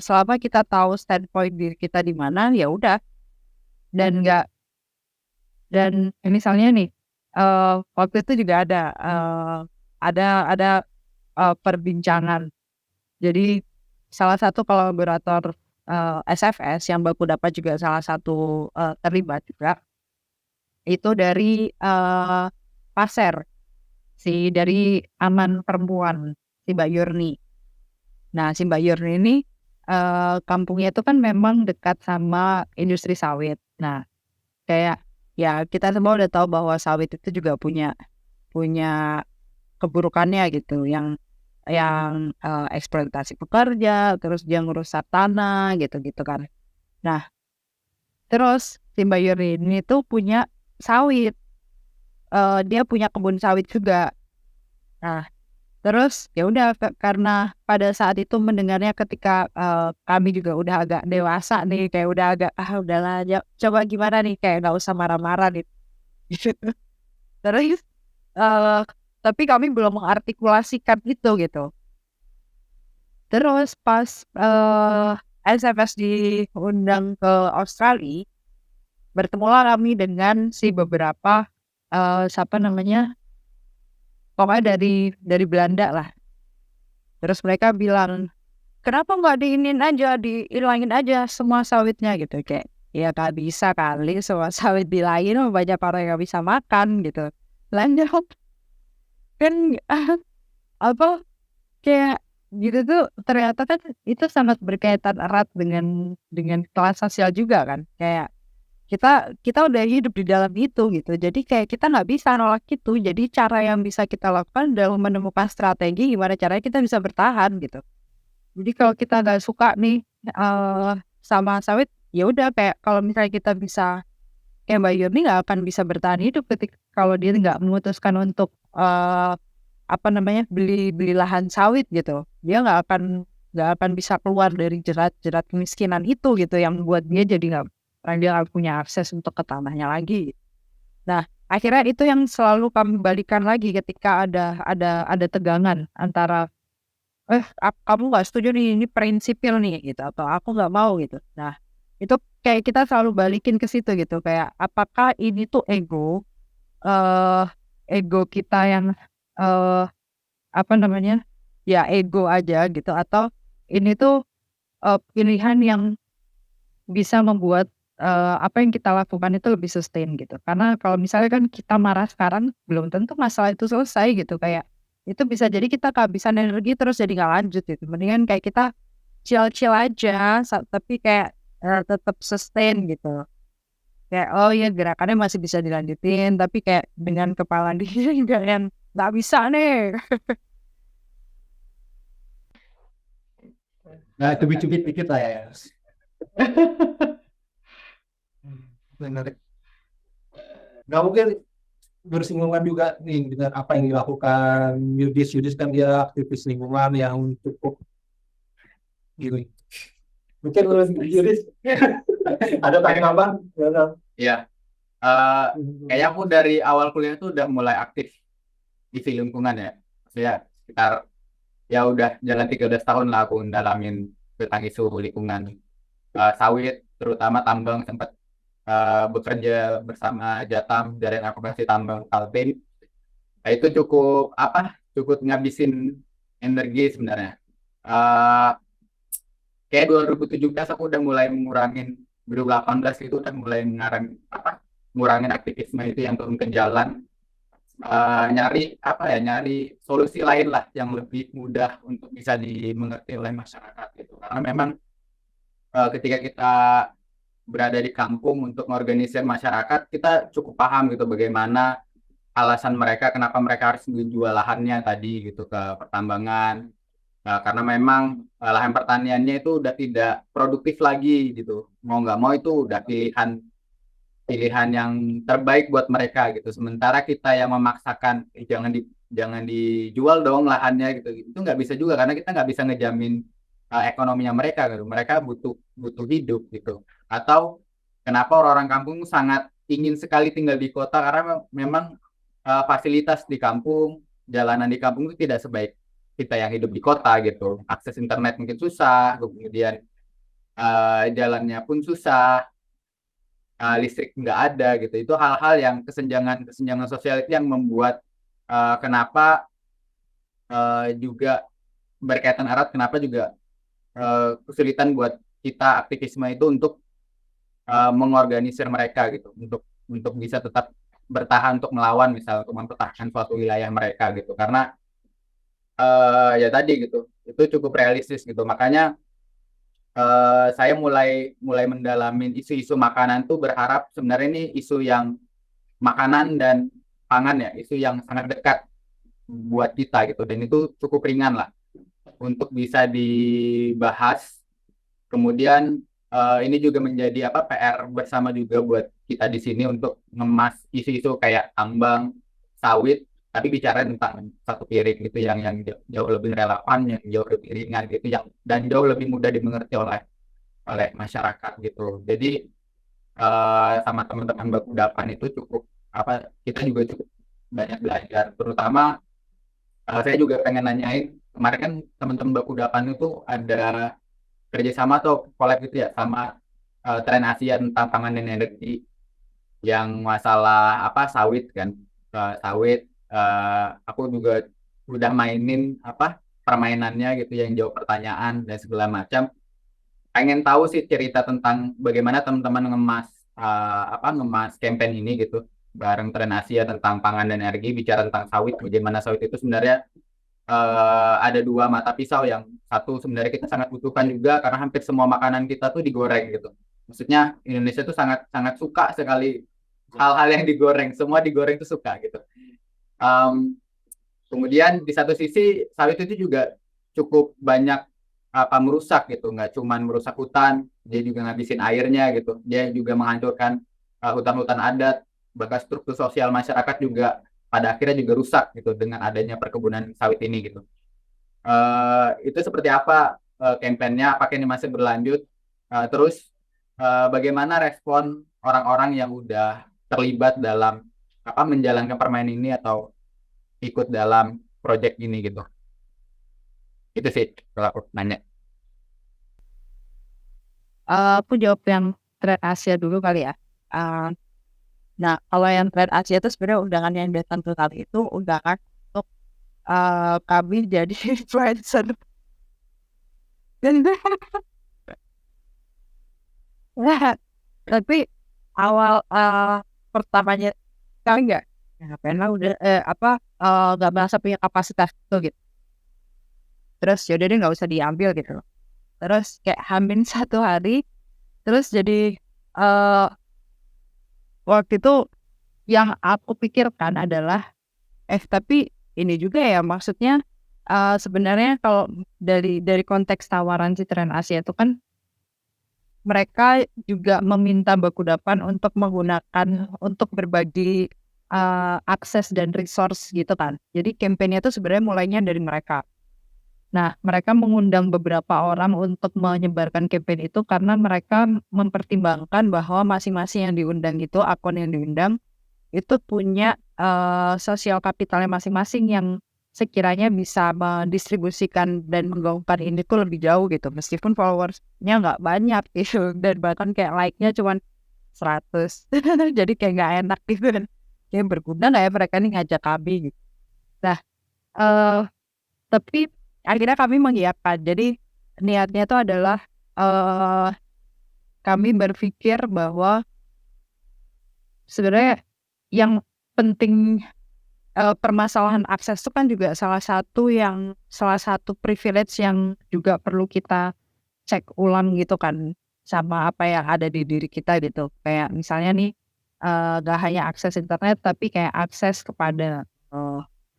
selama kita tahu standpoint diri kita di mana, ya udah, dan Dan misalnya nih, waktu itu juga ada perbincangan. Jadi salah satu kolaborator SFS yang baku dapat juga salah satu terlibat juga itu dari Pasir, dari Aman Perempuan, si Mbak Yurni. Nah, si Mbak Yurni ini kampungnya itu kan memang dekat sama industri sawit. Nah, kayak ya kita semua udah tahu bahwa sawit itu juga punya keburukannya gitu, yang eksploitasi pekerja, terus dia ngerusak tanah gitu-gitu kan. Nah, terus si Mbak Yurni ini tuh punya sawit, dia punya kebun sawit juga. Nah, terus ya udah karena pada saat itu mendengarnya ketika kami juga udah agak dewasa nih, kayak udah agak udahlah coba gimana nih, kayak nggak usah marah-marah nih. Terus tapi kami belum mengartikulasikan itu gitu. Terus pas SFS diundang ke Australia, bertemulah kami dengan si beberapa siapa namanya, pokoknya dari Belanda lah. Terus mereka bilang, kenapa nggak diinin aja, dihilangin aja semua sawitnya gitu, kayak ya nggak bisa kali semua sawit bilangin, banyak orang yang nggak bisa makan gitu. Lanjut kan apa kayak gitu tuh, ternyata kan itu sangat berkaitan erat dengan kelas sosial juga kan, kayak kita udah hidup di dalam itu gitu, jadi kayak kita nggak bisa nolak itu. Jadi cara yang bisa kita lakukan adalah menemukan strategi gimana caranya kita bisa bertahan gitu. Jadi kalau kita nggak suka nih sama sawit, ya udah, kayak kalau misalnya kita bisa kayak Mbak Yurni nggak akan bisa bertahan hidup ketika kalau dia nggak memutuskan untuk apa namanya, beli lahan sawit gitu. Dia nggak akan bisa keluar dari jerat kemiskinan itu gitu, yang buat dia jadi dia nggak punya akses untuk ke tanahnya lagi. Nah, akhirnya itu yang selalu kami balikan lagi ketika ada tegangan antara kamu nggak setuju nih, ini prinsipil nih gitu, atau aku nggak mau gitu. Nah, itu kayak kita selalu balikin ke situ gitu, kayak apakah ini tuh ego kita yang apa namanya, ya ego aja gitu, atau ini tuh pilihan yang bisa membuat apa yang kita lakukan itu lebih sustain gitu. Karena kalau misalnya kan kita marah sekarang, belum tentu masalah itu selesai gitu, kayak itu bisa jadi kita kehabisan energi terus jadi nggak lanjut gitu. Mendingan kayak kita chill aja, tapi kayak tetap sustain gitu. Kayak oh ya gerakannya masih bisa dilanjutin, tapi kayak dengan kepala dingin, yang nggak bisa nih. Nah, cubit-cubit dikit lah ya. Menarik. Nggak mungkin bersinggungan juga nih dengan apa yang dilakukan Yudis kan dia aktivis lingkungan yang cukup gini. Mungkin Yudis ada tanggapan? Iya. Kayaknya aku dari awal kuliah tuh udah mulai aktif di lingkungan ya. Maksudnya sekitar ya udah jalan 13 tahun lah aku dalamin tentang isu lingkungan. Sawit, terutama tambang, sempat bekerja bersama Jatam, Jaringan Advokasi Tambang Kaltim. Nah, itu cukup ngabisin energi sebenarnya. Kayak 2017 aku udah mulai ngurangin, 2018 itu udah mulai ngurangin aktivisme itu yang turun ke jalan. Nyari solusi lain lah yang lebih mudah untuk bisa dimengerti oleh masyarakat gitu. Karena memang ketika kita berada di kampung untuk mengorganisir masyarakat, kita cukup paham gitu bagaimana alasan mereka kenapa mereka harus menjual lahannya tadi gitu ke pertambangan. Karena memang lahan pertaniannya itu udah tidak produktif lagi gitu. Mau nggak mau itu udah pilihan yang terbaik buat mereka gitu. Sementara kita yang memaksakan jangan dijual dong lahannya gitu. Itu nggak bisa juga karena kita nggak bisa ngejamin ekonominya mereka gitu. Mereka butuh hidup gitu. Atau kenapa orang-orang kampung sangat ingin sekali tinggal di kota karena memang fasilitas di kampung, jalanan di kampung itu tidak sebaik kita yang hidup di kota gitu. Akses internet mungkin susah, kemudian jalannya pun susah. listrik nggak ada gitu. Itu hal-hal yang kesenjangan sosial itu yang membuat kenapa juga berkaitan erat kenapa juga kesulitan buat kita aktivisme itu untuk mengorganisir mereka gitu, untuk bisa tetap bertahan untuk melawan, misal untuk mempertahankan suatu wilayah mereka gitu, karena ya tadi gitu itu cukup realistis gitu. Makanya saya mulai mendalamin isu-isu makanan tuh, berharap sebenarnya ini isu yang makanan dan pangan ya, isu yang sangat dekat buat kita gitu, dan itu cukup ringan lah untuk bisa dibahas. Kemudian ini juga menjadi PR bersama juga buat kita di sini untuk ngemas isu-isu kayak tambang, sawit, tapi bicara tentang satu piring gitu yang jauh lebih relevan, yang jauh lebih ringan gitu, yang dan jauh lebih mudah dimengerti oleh masyarakat gitu. Jadi sama teman-teman Baku Dapan itu cukup kita juga cukup banyak belajar, terutama saya juga pengen nanyain, kemarin kan teman-teman Baku Dapan itu ada kerjasama atau collab gitu ya sama Trend Asia tentang pangan dan energi, yang masalah sawit kan. Sawit aku juga udah mainin permainannya gitu, yang jawab pertanyaan dan segala macam. Pengen tahu sih cerita tentang bagaimana teman-teman ngemas campaign ini gitu bareng Trend Asia tentang pangan dan energi, bicara tentang sawit, bagaimana sawit itu sebenarnya ada dua mata pisau, yang satu sebenarnya kita sangat butuhkan juga karena hampir semua makanan kita tuh digoreng gitu. Maksudnya Indonesia tuh sangat sangat suka sekali hal-hal yang digoreng, semua digoreng tuh suka gitu. Kemudian di satu sisi sawit itu juga cukup banyak merusak gitu, nggak cuma merusak hutan, dia juga ngabisin airnya gitu, dia juga menghancurkan hutan-hutan adat, bahkan struktur sosial masyarakat juga pada akhirnya juga rusak gitu dengan adanya perkebunan sawit ini gitu. Itu seperti apa kampanyenya? Apakah ini masih berlanjut? Terus bagaimana respon orang-orang yang udah terlibat dalam menjalankan permainan ini atau ikut dalam proyek ini gitu? Itu sih kalau aku nanya. Aku jawab yang Trend Asia dulu kali ya. Nah, kalau yang Trend Asia itu sebenarnya undangan yang datang ke kali itu undangan untuk kami jadi influencer. Dan nah, tapi awal pertamanya kami nggak ngapain lah, udah nggak merasa punya kapasitas itu gitu. Terus yaudah deh nggak usah diambil gitu. Terus kayak hamin 1 hari, terus jadi waktu itu yang aku pikirkan adalah tapi ini juga ya, maksudnya sebenarnya kalau dari konteks tawaran si Trend Asia itu kan mereka juga meminta Baku Dapan untuk menggunakan untuk berbagi akses dan resource gitu kan. Jadi kampanye itu sebenarnya mulainya dari mereka. Nah, mereka mengundang beberapa orang untuk menyebarkan campaign itu karena mereka mempertimbangkan bahwa masing-masing yang diundang itu, akun yang diundang, itu punya sosial kapitalnya masing-masing yang sekiranya bisa mendistribusikan dan menggaungkan ini tuh lebih jauh gitu. Meskipun followersnya nggak banyak gitu, dan bahkan kayak like-nya cuma 100. Jadi kayak nggak enak gitu kan. Kayak berguna nggak ya mereka nih ngajak kami gitu. Nah, tapi akhirnya kami mengiyakan. Jadi niatnya itu adalah kami berpikir bahwa sebenarnya yang penting permasalahan akses itu kan juga salah satu privilege yang juga perlu kita cek ulang gitu kan, sama apa yang ada di diri kita gitu. Kayak misalnya nih gak hanya akses internet, tapi kayak akses kepada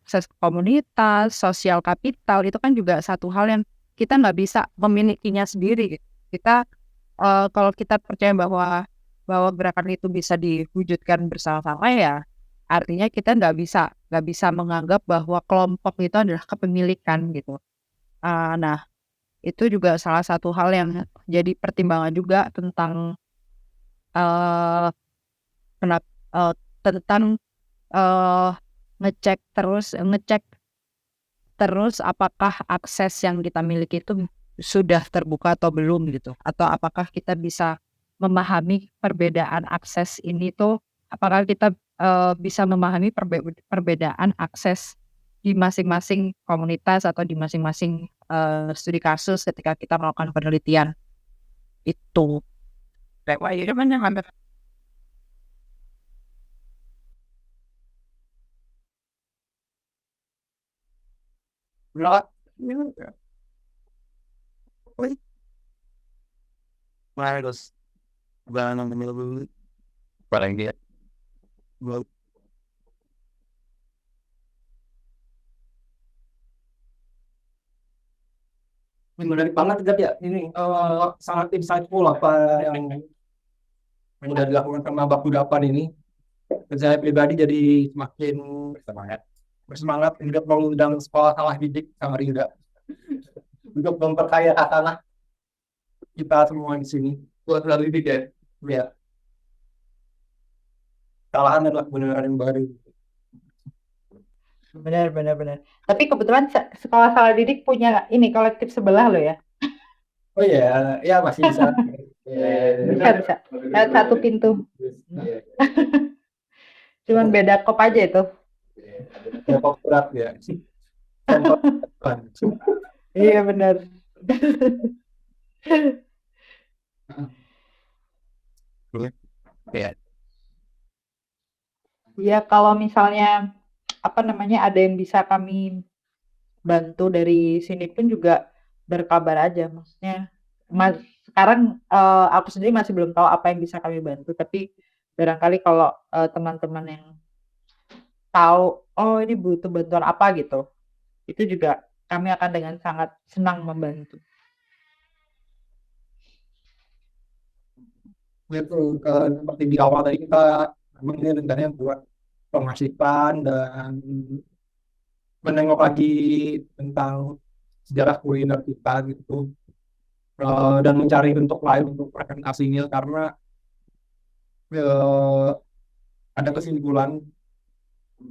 akses ke komunitas, sosial kapital, itu kan juga satu hal yang kita nggak bisa memilikinya sendiri. Kita kalau kita percaya bahwa gerakan itu bisa diwujudkan bersama-sama, ya artinya kita nggak bisa menganggap bahwa kelompok itu adalah kepemilikan gitu. Nah, itu juga salah satu hal yang jadi pertimbangan juga tentang tentang ngecek terus apakah akses yang kita miliki itu sudah terbuka atau belum gitu, atau apakah kita bisa memahami perbedaan akses ini tuh, apakah kita bisa memahami perbedaan akses di masing-masing komunitas atau di masing-masing studi kasus ketika kita melakukan penelitian itu. Wah, iya mana ngambil. Benar. Terus barang dulu paling dia Menarik banget Gap, ya ini sangat insightful apa yang udah dilakukan sama Bapak Dapan ini. Dan saya pribadi jadi semakin bersemangat untuk mengundang sekolah salah didik sama Rinda untuk memperkaya anak kita semua di sini. buat salah didik ya. Ya, kesalahan adalah kebenaran yang baru. Benar. Tapi kebetulan sekolah salah didik punya ini kolektif sebelah lo ya. Oh iya, ya masih bisa. Bisa. Lewat satu pintu. Cuman beda kop aja itu. Ya, kok berat ya. Iya benar. Ya. Ya kalau misalnya ada yang bisa kami bantu dari sini pun juga berkabar aja. Maksudnya sekarang aku sendiri masih belum tahu apa yang bisa kami bantu, tapi barangkali kalau teman-teman yang tahu oh ini butuh bantuan apa gitu, itu juga kami akan dengan sangat senang membantu. Itu seperti di awal tadi kita memang ini rencananya buat pemasukan dan menengok lagi tentang sejarah kuliner kita gitu. Dan mencari bentuk lain untuk presentasinya karena ada kesimpulan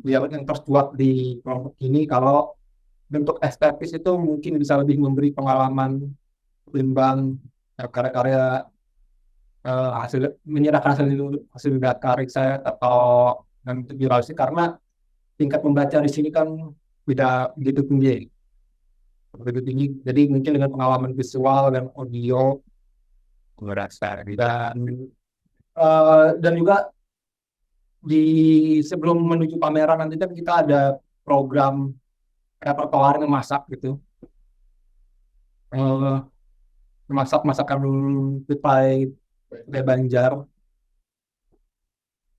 yang terkuat di kelompok ini kalau bentuk estetis itu mungkin bisa lebih memberi pengalaman ketimbang karya-karya menyerahkan hasil karya saya atau dan integrasi karena tingkat membaca di sini kan tidak begitu tinggi. Jadi mungkin dengan pengalaman visual dan audio Merasa dan juga di sebelum menuju pameran nanti kan kita ada program repertoire memasak gitu, memasak masakan Kutai Banjar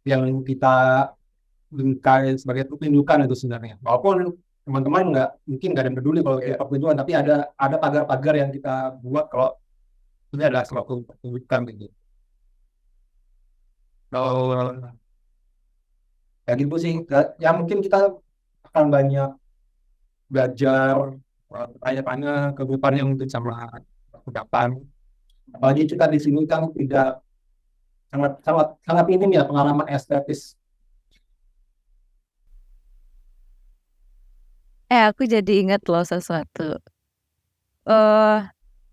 yang kita bingkai sebagai pertunjukan itu sebenarnya. Walaupun teman-teman mungkin nggak ada yang peduli kalau kita pertunjukan, tapi ada pagar-pagar yang kita buat kalau ini adalah suatu pertunjukan gitu. Ya gitu sih. Ya mungkin kita akan banyak belajar tanya-tanya kehidupan yang mungkin sama pendapat. Apalagi kita di sini kan tidak sangat minim ya pengalaman estetis. Aku jadi ingat loh sesuatu.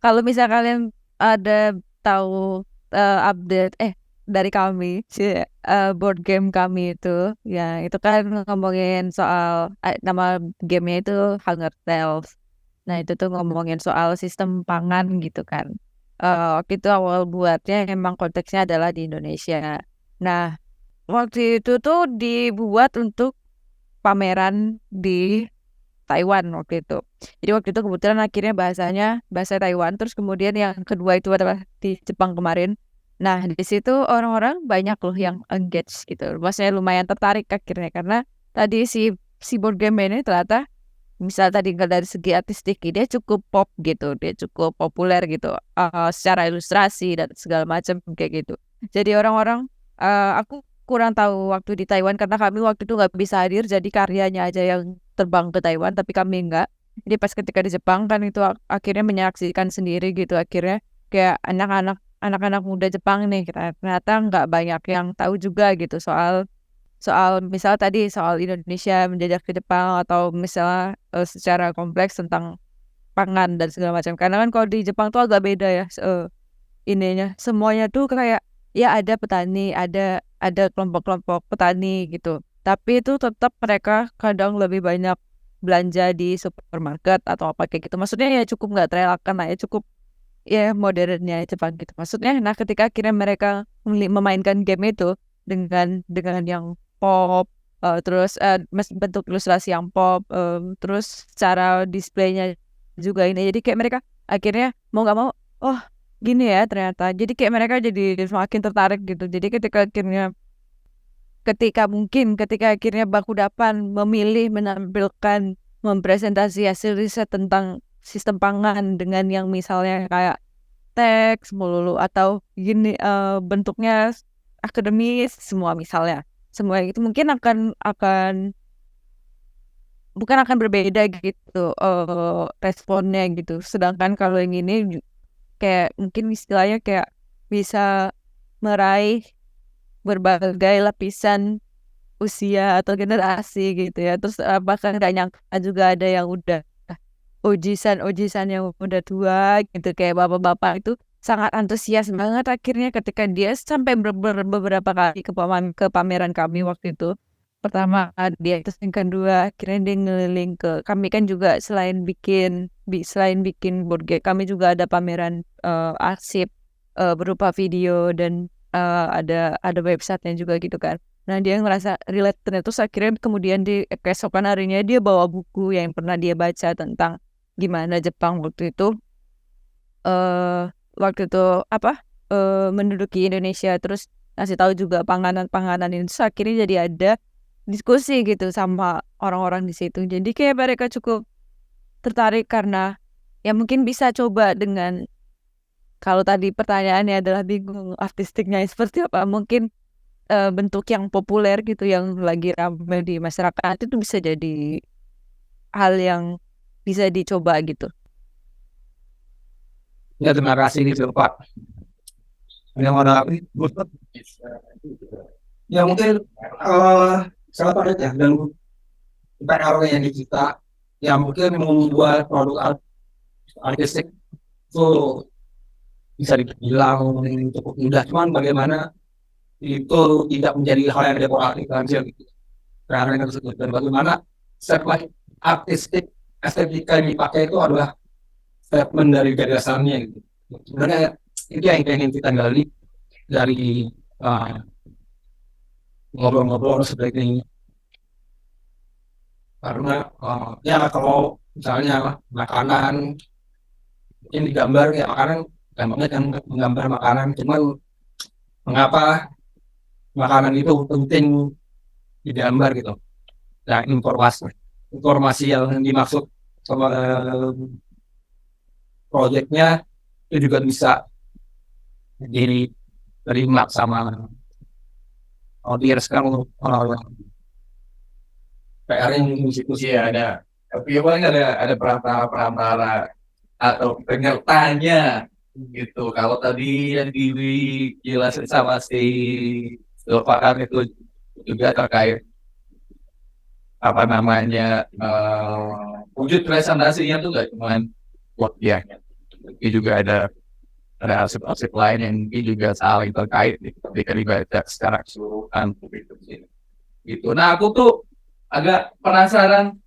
Kalau misal kalian ada tahu update dari kami board game kami itu, ya itu kan ngomongin soal nama gamenya itu Hunger Tales. Nah itu tuh ngomongin soal sistem pangan gitu kan. Waktu itu awal buatnya emang konteksnya adalah di Indonesia. Nah waktu itu tuh dibuat untuk pameran di Taiwan waktu itu. Jadi waktu itu kebetulan akhirnya bahasanya bahasa Taiwan, terus kemudian yang kedua itu adalah di Jepang kemarin. Nah di situ orang-orang banyak loh yang engage gitu, maksudnya lumayan tertarik akhirnya karena tadi si board game ini ternyata misal tadi dari segi artistik dia cukup pop gitu, dia cukup populer gitu secara ilustrasi dan segala macam kayak gitu. Jadi orang-orang aku kurang tahu waktu di Taiwan karena kami waktu itu nggak bisa hadir, jadi karyanya aja yang terbang ke Taiwan tapi kami nggak. Jadi pas ketika di Jepang kan itu akhirnya menyaksikan sendiri gitu, akhirnya kayak anak-anak muda Jepang nih ternyata nggak banyak yang tahu juga gitu soal misal tadi soal Indonesia menjajah ke Jepang atau misalnya secara kompleks tentang pangan dan segala macam. Karena kan kalau di Jepang tuh agak beda ya ininya, semuanya tuh kayak ya ada petani, ada kelompok-kelompok petani gitu. Tapi itu tetap mereka kadang lebih banyak belanja di supermarket atau apa kayak gitu. Maksudnya ya cukup nggak terelakkan lah ya, cukup ya modernnya Jepang gitu. Maksudnya, nah ketika akhirnya mereka memainkan game itu dengan yang pop, terus bentuk ilustrasi yang pop, terus cara displaynya juga ini. Jadi kayak mereka akhirnya mau nggak mau, oh gini ya ternyata. Jadi kayak mereka jadi semakin tertarik gitu. Jadi ketika akhirnya Bakudapan memilih menampilkan mempresentasi hasil riset tentang sistem pangan dengan yang misalnya kayak teks melulu atau gini bentuknya akademis semua misalnya. Semua itu mungkin bukan akan berbeda gitu responnya gitu. Sedangkan kalau yang ini kayak mungkin istilahnya kayak bisa meraih berbagai lapisan usia atau generasi gitu ya. Terus bahkan gak nyangka juga ada yang udah ojisan yang udah tua gitu kayak bapak-bapak itu sangat antusias banget akhirnya ketika dia sampai beberapa kali ke pameran kami waktu itu. Pertama dia, terus yang kedua akhirnya dia ngeliling ke kami kan juga selain bikin board game kami juga ada pameran arsip berupa video dan ada websitenya juga gitu kan. Nah dia ngerasa relate terus akhirnya kemudian di keesokan harinya dia bawa buku yang pernah dia baca tentang gimana Jepang waktu itu menduduki Indonesia, terus ngasih tahu juga panganan itu. Terus akhirnya jadi ada diskusi gitu sama orang-orang di situ. Jadi kayak mereka cukup tertarik karena ya mungkin bisa coba dengan, kalau tadi pertanyaannya adalah bingung artistiknya seperti apa, mungkin bentuk yang populer gitu yang lagi ramai di masyarakat itu bisa jadi hal yang bisa dicoba gitu. Ya terima kasih gitu Pak. Yang mana ya mungkin sangat padat ya dan pengaruhnya di kita yang mungkin membuat produk artistik itu bisa dibilang cukup mudah, cuman bagaimana itu tidak menjadi hal yang dekoratif saja gitu. Karena tersebut dan bagaimana statement artistik estetika yang dipakai itu adalah statement dari gagasannya gitu. Sebenarnya itu yang ingin kita gali dari ngobrol-ngobrol seperti ini. Karena ya kalau misalnya makanan yang digambar ya gambarnya kan menggambar makanan, cuman mengapa makanan itu penting digambar gitu. Nah informasi yang dimaksud sama proyeknya itu juga bisa diterima sama audiens kan orang-orang. PR yang institusi ada, tapi paling ada perantara atau penyertanya gitu. Kalau tadi yang dijelasin sama si Zulfaqar itu juga terkait apa namanya wujud presentasinya tuh gak cuma buat dia, tapi juga ada arsip-arsip lain yang mungkin juga saling terkait ketika dibaca secara keseluruhan gitu. Nah aku tuh agak penasaran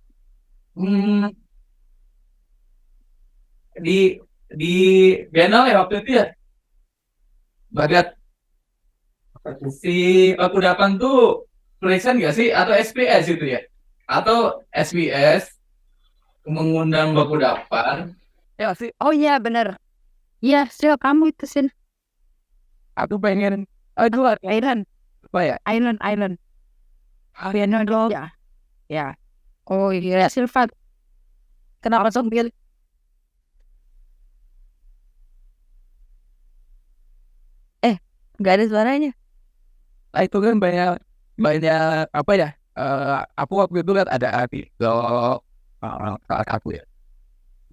di Biennale ya waktu itu ya, Bagat, si Bakudapan tuh tulisan nggak sih atau SPS itu ya, atau SBS mengundang Bakudapan Ya sih. Oh iya bener. Iya, Sil, kamu itu Sin. aku pengen Island. apa ya Island. Ya. Ya. Oh iya, Silvat. Kenapa sambil Nggak ada suaranya. itu kan banyak apa ya aku waktu itu lihat ada artikel salah aku ya,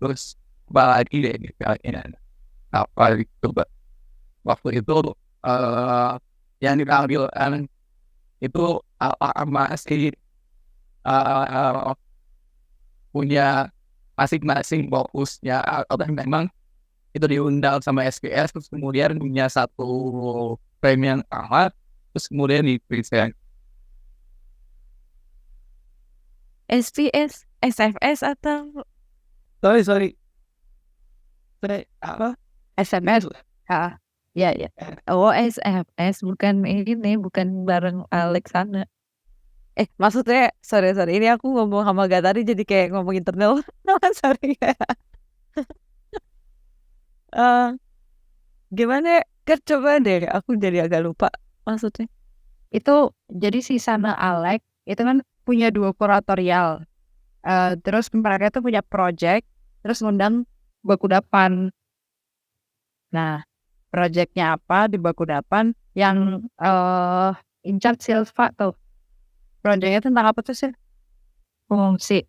terus balik deh kayaknya apa itu waktu itu yang diambil itu masih punya masing-masing fokusnya atau memang itu diundang sama SPS terus kemudian punya satu frame yang sama, terus kemudian di present. SPS, SFS atau Sorry. Apa? SMS. Ya, ya. oh SFS bukan ini, bukan bareng Alexana. Maksudnya sorry ini aku ngomong sama Gatari jadi kayak ngomong internal. Sorry. Gimana? Coba deh, aku jadi agak lupa maksudnya. Itu jadi si sama Alex itu kan punya 2 kuratorial. Terus mereka tuh punya project, terus ngundang Bakudapan. Nah, projectnya apa di Bakudapan yang in charge Silva tuh. Projectnya tentang apa tuh sih? Fungsi.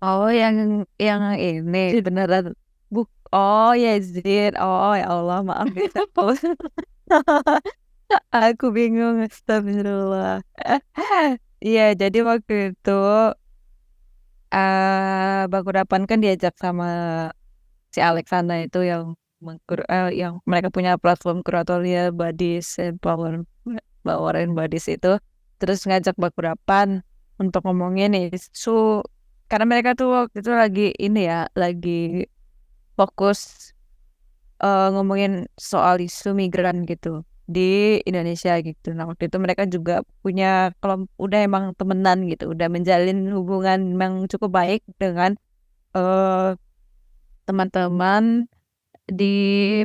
Oh, yang ini beneran oh Yazid. Oh ya Allah, maaf ya. Aku bingung, astagfirullah. Iya, jadi waktu itu Bakudapan kan diajak sama si Alexandra itu yang yang mereka punya platform kuratorial Buddies and Power and Buddies itu, terus ngajak Bakudapan untuk ngomongin isu, karena mereka tuh waktu itu lagi ini ya, lagi fokus ngomongin soal isu migran gitu di Indonesia gitu. Nah waktu itu mereka juga punya udah emang temenan gitu, udah menjalin hubungan yang cukup baik dengan teman-teman di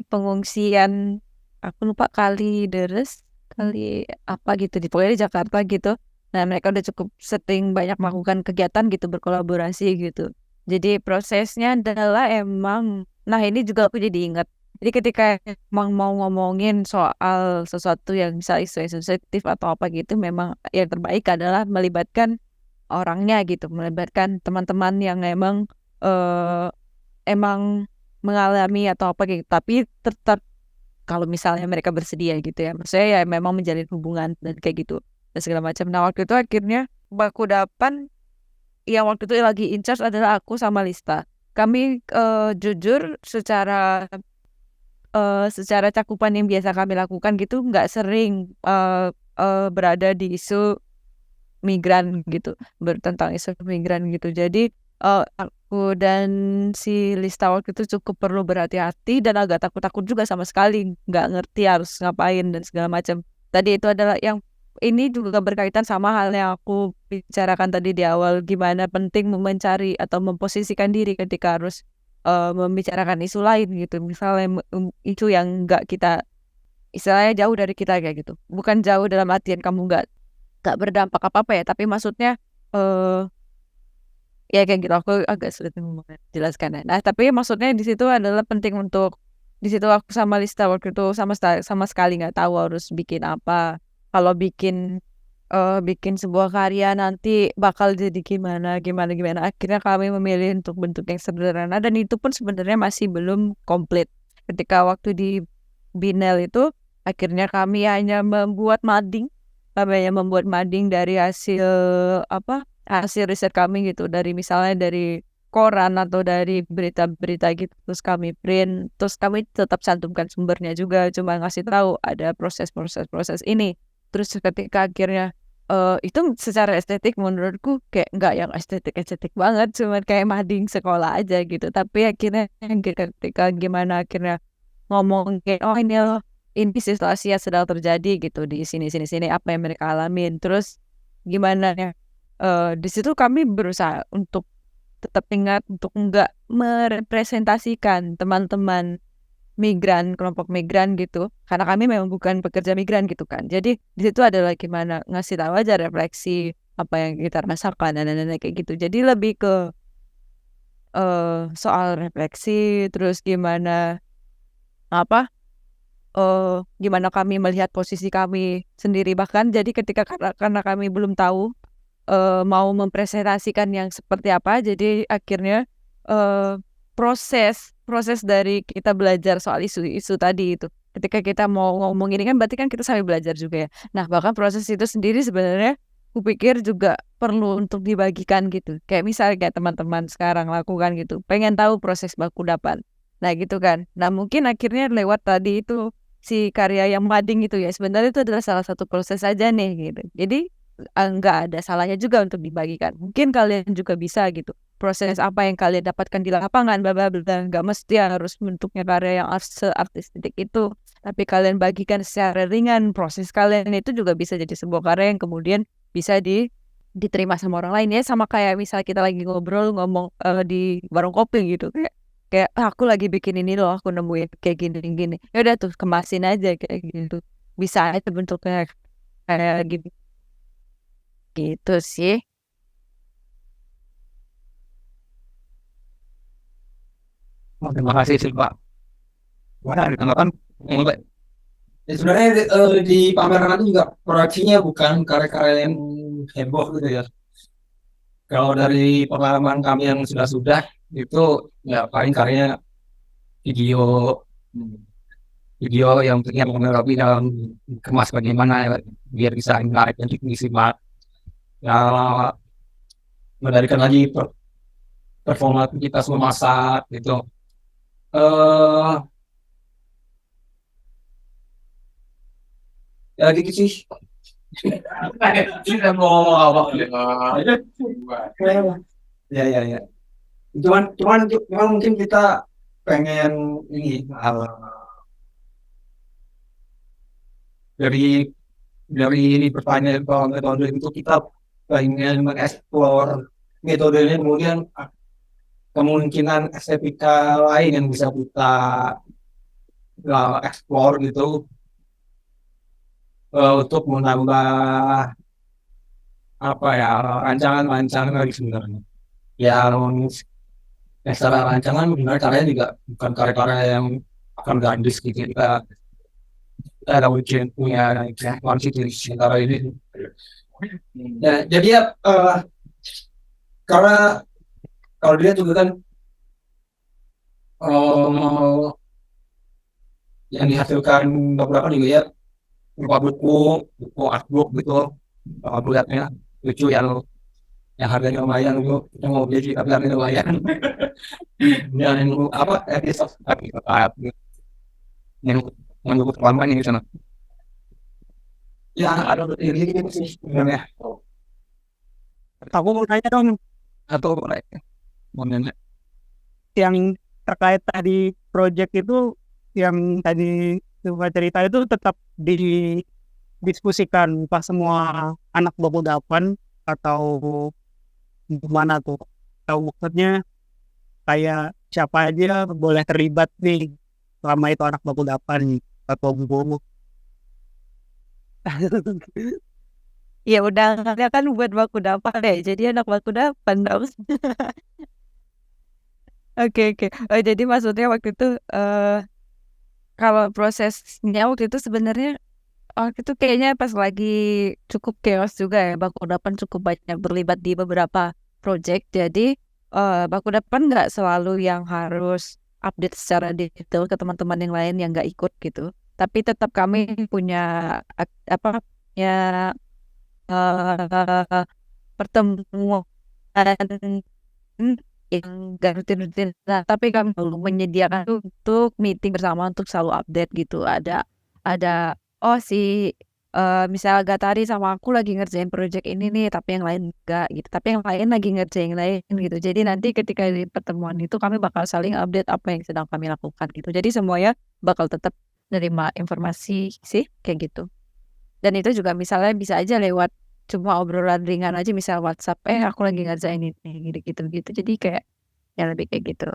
pengungsian, aku lupa kali apa gitu, pokoknya di Jakarta gitu. Nah mereka udah cukup sering banyak melakukan kegiatan gitu, berkolaborasi gitu. Jadi prosesnya adalah emang, nah ini juga aku jadi ingat. Jadi ketika emang mau ngomongin soal sesuatu yang bisa isu sensitif atau apa gitu, memang yang terbaik adalah melibatkan orangnya gitu, melibatkan teman-teman yang emang mengalami atau apa gitu, tapi tetap kalau misalnya mereka bersedia gitu ya, maksudnya ya memang menjalin hubungan dan kayak gitu dan segala macam. Nah waktu itu akhirnya Bakudapan yang waktu itu lagi in charge adalah aku sama Lista. Kami jujur secara cakupan yang biasa kami lakukan gitu nggak sering berada di isu migran gitu, tentang isu migran gitu. Jadi aku dan si Lista waktu itu cukup perlu berhati-hati dan agak takut-takut juga, sama sekali nggak ngerti harus ngapain dan segala macam. Tadi itu adalah yang ini juga berkaitan sama hal yang aku bicarakan tadi di awal, gimana penting mencari atau memposisikan diri ketika harus membicarakan isu lain gitu. Misalnya isu yang nggak kita, istilahnya jauh dari kita kayak gitu. Bukan jauh dalam artian kamu nggak berdampak apa-apa ya, tapi maksudnya ya kayak gitu, aku agak sulit menjelaskannya. Nah tapi maksudnya di situ adalah penting untuk, di situ aku sama Lista waktu itu sama sekali nggak tahu harus bikin apa. Kalau bikin sebuah karya nanti bakal jadi gimana. Akhirnya kami memilih untuk bentuk yang sederhana, dan itu pun sebenarnya masih belum komplit. Ketika waktu di Binel itu, akhirnya kami hanya membuat mading dari hasil riset kami gitu, dari misalnya dari koran atau dari berita-berita gitu, terus kami print, terus kami tetap cantumkan sumbernya juga, cuma ngasih tahu ada proses ini. Terus ketika akhirnya itu secara estetik menurutku kayak nggak yang estetik banget, cuma kayak mading sekolah aja gitu. Tapi akhirnya ketika gimana akhirnya ngomong kayak ini situasi yang sedang terjadi gitu di sini apa yang mereka alamin, terus gimana ya, di situ kami berusaha untuk tetap ingat untuk nggak merepresentasikan teman-teman migran, kelompok migran gitu, karena kami memang bukan pekerja migran gitu kan. Jadi di situ adalah gimana ngasih tahu aja refleksi apa yang kita rasakan dan kayak gitu. Jadi lebih ke soal refleksi, terus gimana gimana kami melihat posisi kami sendiri, bahkan jadi ketika karena kami belum tahu mau mempresentasikan yang seperti apa, jadi akhirnya proses dari kita belajar soal isu tadi itu, ketika kita mau ngomong ini kan berarti kan kita sambil belajar juga ya. Nah bahkan proses itu sendiri sebenarnya kupikir juga perlu untuk dibagikan gitu, kayak misalnya kayak teman-teman sekarang lakukan gitu, pengen tahu proses Bakudapan, Nah gitu kan. Nah mungkin akhirnya lewat tadi itu si karya yang mading itu ya sebenarnya itu adalah salah satu proses aja nih gitu. Jadi nggak ada salahnya juga untuk dibagikan. Mungkin kalian juga bisa gitu. Proses apa yang kalian dapatkan di lapangan, bla bla bla, nggak mesti harus bentuknya karya yang seartistik itu. Tapi kalian bagikan secara ringan. Proses kalian itu juga bisa jadi sebuah karya yang kemudian bisa diterima sama orang lain ya. Sama kayak misal kita lagi ngobrol ngomong di warung kopi gitu kayak kayak aku lagi bikin ini loh, aku nemuin kayak gini-gini. Ya udah tuh kemasin aja kayak gitu. Bisa aja bentuknya kayak gitu. Gitu sih. Terima kasih sih Pak. Wah, kan mulai Ya, sebenarnya di pameran itu juga proyeksinya bukan karya-karya yang heboh gitu ya. Kalau dari pengalaman kami yang sudah itu ya paling karyanya video video yang terlihat mengenai dalam kemas bagaimana ya, biar bisa menarik dan disimak. Ya, menarikan lagi performa kita semua masak gitu. eh Ya gitu sih. tidak mau ngomong apa Ya ya ya. Cuman mungkin kita pengen ini dari pertanyaan soal metode itu kita pengen mengeksplor metodenya, kemudian kemungkinan estetika lain yang bisa kita eksplor gitu, untuk menambah apa ya rancangan lagi sebenarnya. Yang secara rancangan sebenarnya karyanya juga bukan karya-karya yang akan gandis gitu. Kita ada ujian punya konsep di sekitar ini. Nah, jadi ya karena kalau dilihat juga kan yang dihasilkan beberapa juga ya berupa buku artbook gitu, aku lihatnya lucu yang harganya lumayan itu, kita mau beli tapi harganya lumayan. Dan apa episode tapi yang menurut lama ini sana ya ada ini gitu sih sebenarnya. Aku mau nanya dong, Atau mau nanya yang terkait tadi project itu, yang tadi Tufa cerita itu tetap didiskusikan pas semua anak 28 atau gimana tuh? Atau maksudnya kayak siapa aja boleh terlibat nih selama itu anak 28 atau guru? Ya udah kalian kan buat baku dapat deh. Jadi anak baku dapat dong. Oke oke. Jadi maksudnya waktu itu kalau prosesnya waktu itu sebenarnya waktu itu kayaknya pas lagi cukup chaos juga ya. Bakudapan cukup banyak berlibat di beberapa project. Jadi Bakudapan nggak selalu yang harus update secara detail ke teman-teman yang lain yang nggak ikut gitu. Tapi tetap kami punya apa ya pertemuan yang gak rutin-rutin. Nah, tapi kami perlu menyediakan untuk meeting bersama untuk selalu update gitu. Ada oh si misalnya Gatari sama aku lagi ngerjain project ini nih, tapi yang lain enggak gitu. Tapi yang lain lagi ngerjain yang lain gitu. Jadi nanti ketika di pertemuan itu kami bakal saling update apa yang sedang kami lakukan gitu. Jadi semuanya bakal tetap nerima informasi sih kayak gitu. Dan itu juga misalnya bisa aja lewat cuma obrolan ringan aja misal WhatsApp aku lagi ngerjain ini gitu gitu jadi kayak ya lebih kayak gitu.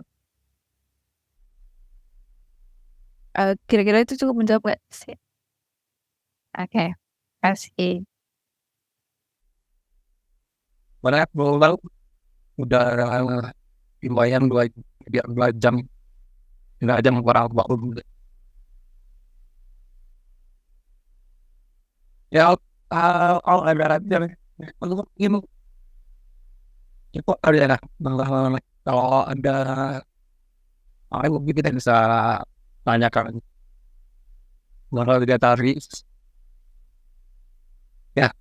Kira-kira itu cukup menjawab gak sih? Oke, kasih. mana baru udah lumayan 2 jam 2 jam kurang waktu ya kalau ada untuk ini itu ada kalau ada mungkin kita bisa tanyakan kalau tidak tari ya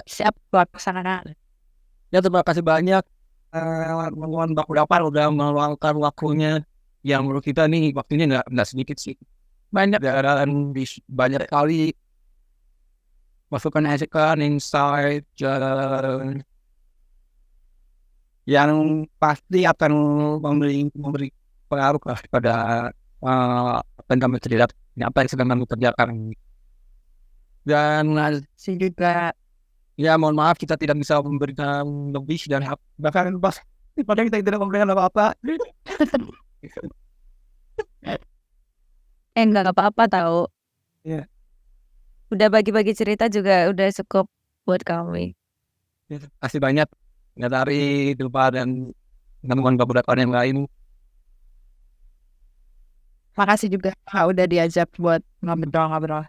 Siap buat kesana. ya terima kasih banyak teman-teman baku dapat udah meluangkan waktunya yang menurut kita nih waktunya nggak sedikit sih. Banyak dan banyak kali masukan ajakan insight yang pasti akan memberi pengaruh lah pada apa yang kami terlihat, apa yang sedang kami kerjakan. Dan sih juga ya mohon maaf kita tidak bisa memberikan lebih dan bahkan padahal kita tidak memberikan apa-apa. Nggak apa-apa tahu. Iya. Udah bagi-bagi cerita juga udah cukup buat kami. Kasih banyak ya dari Dilpa dan teman-teman beberapa yang lain. makasih juga udah diajak buat ngobrol-ngobrol.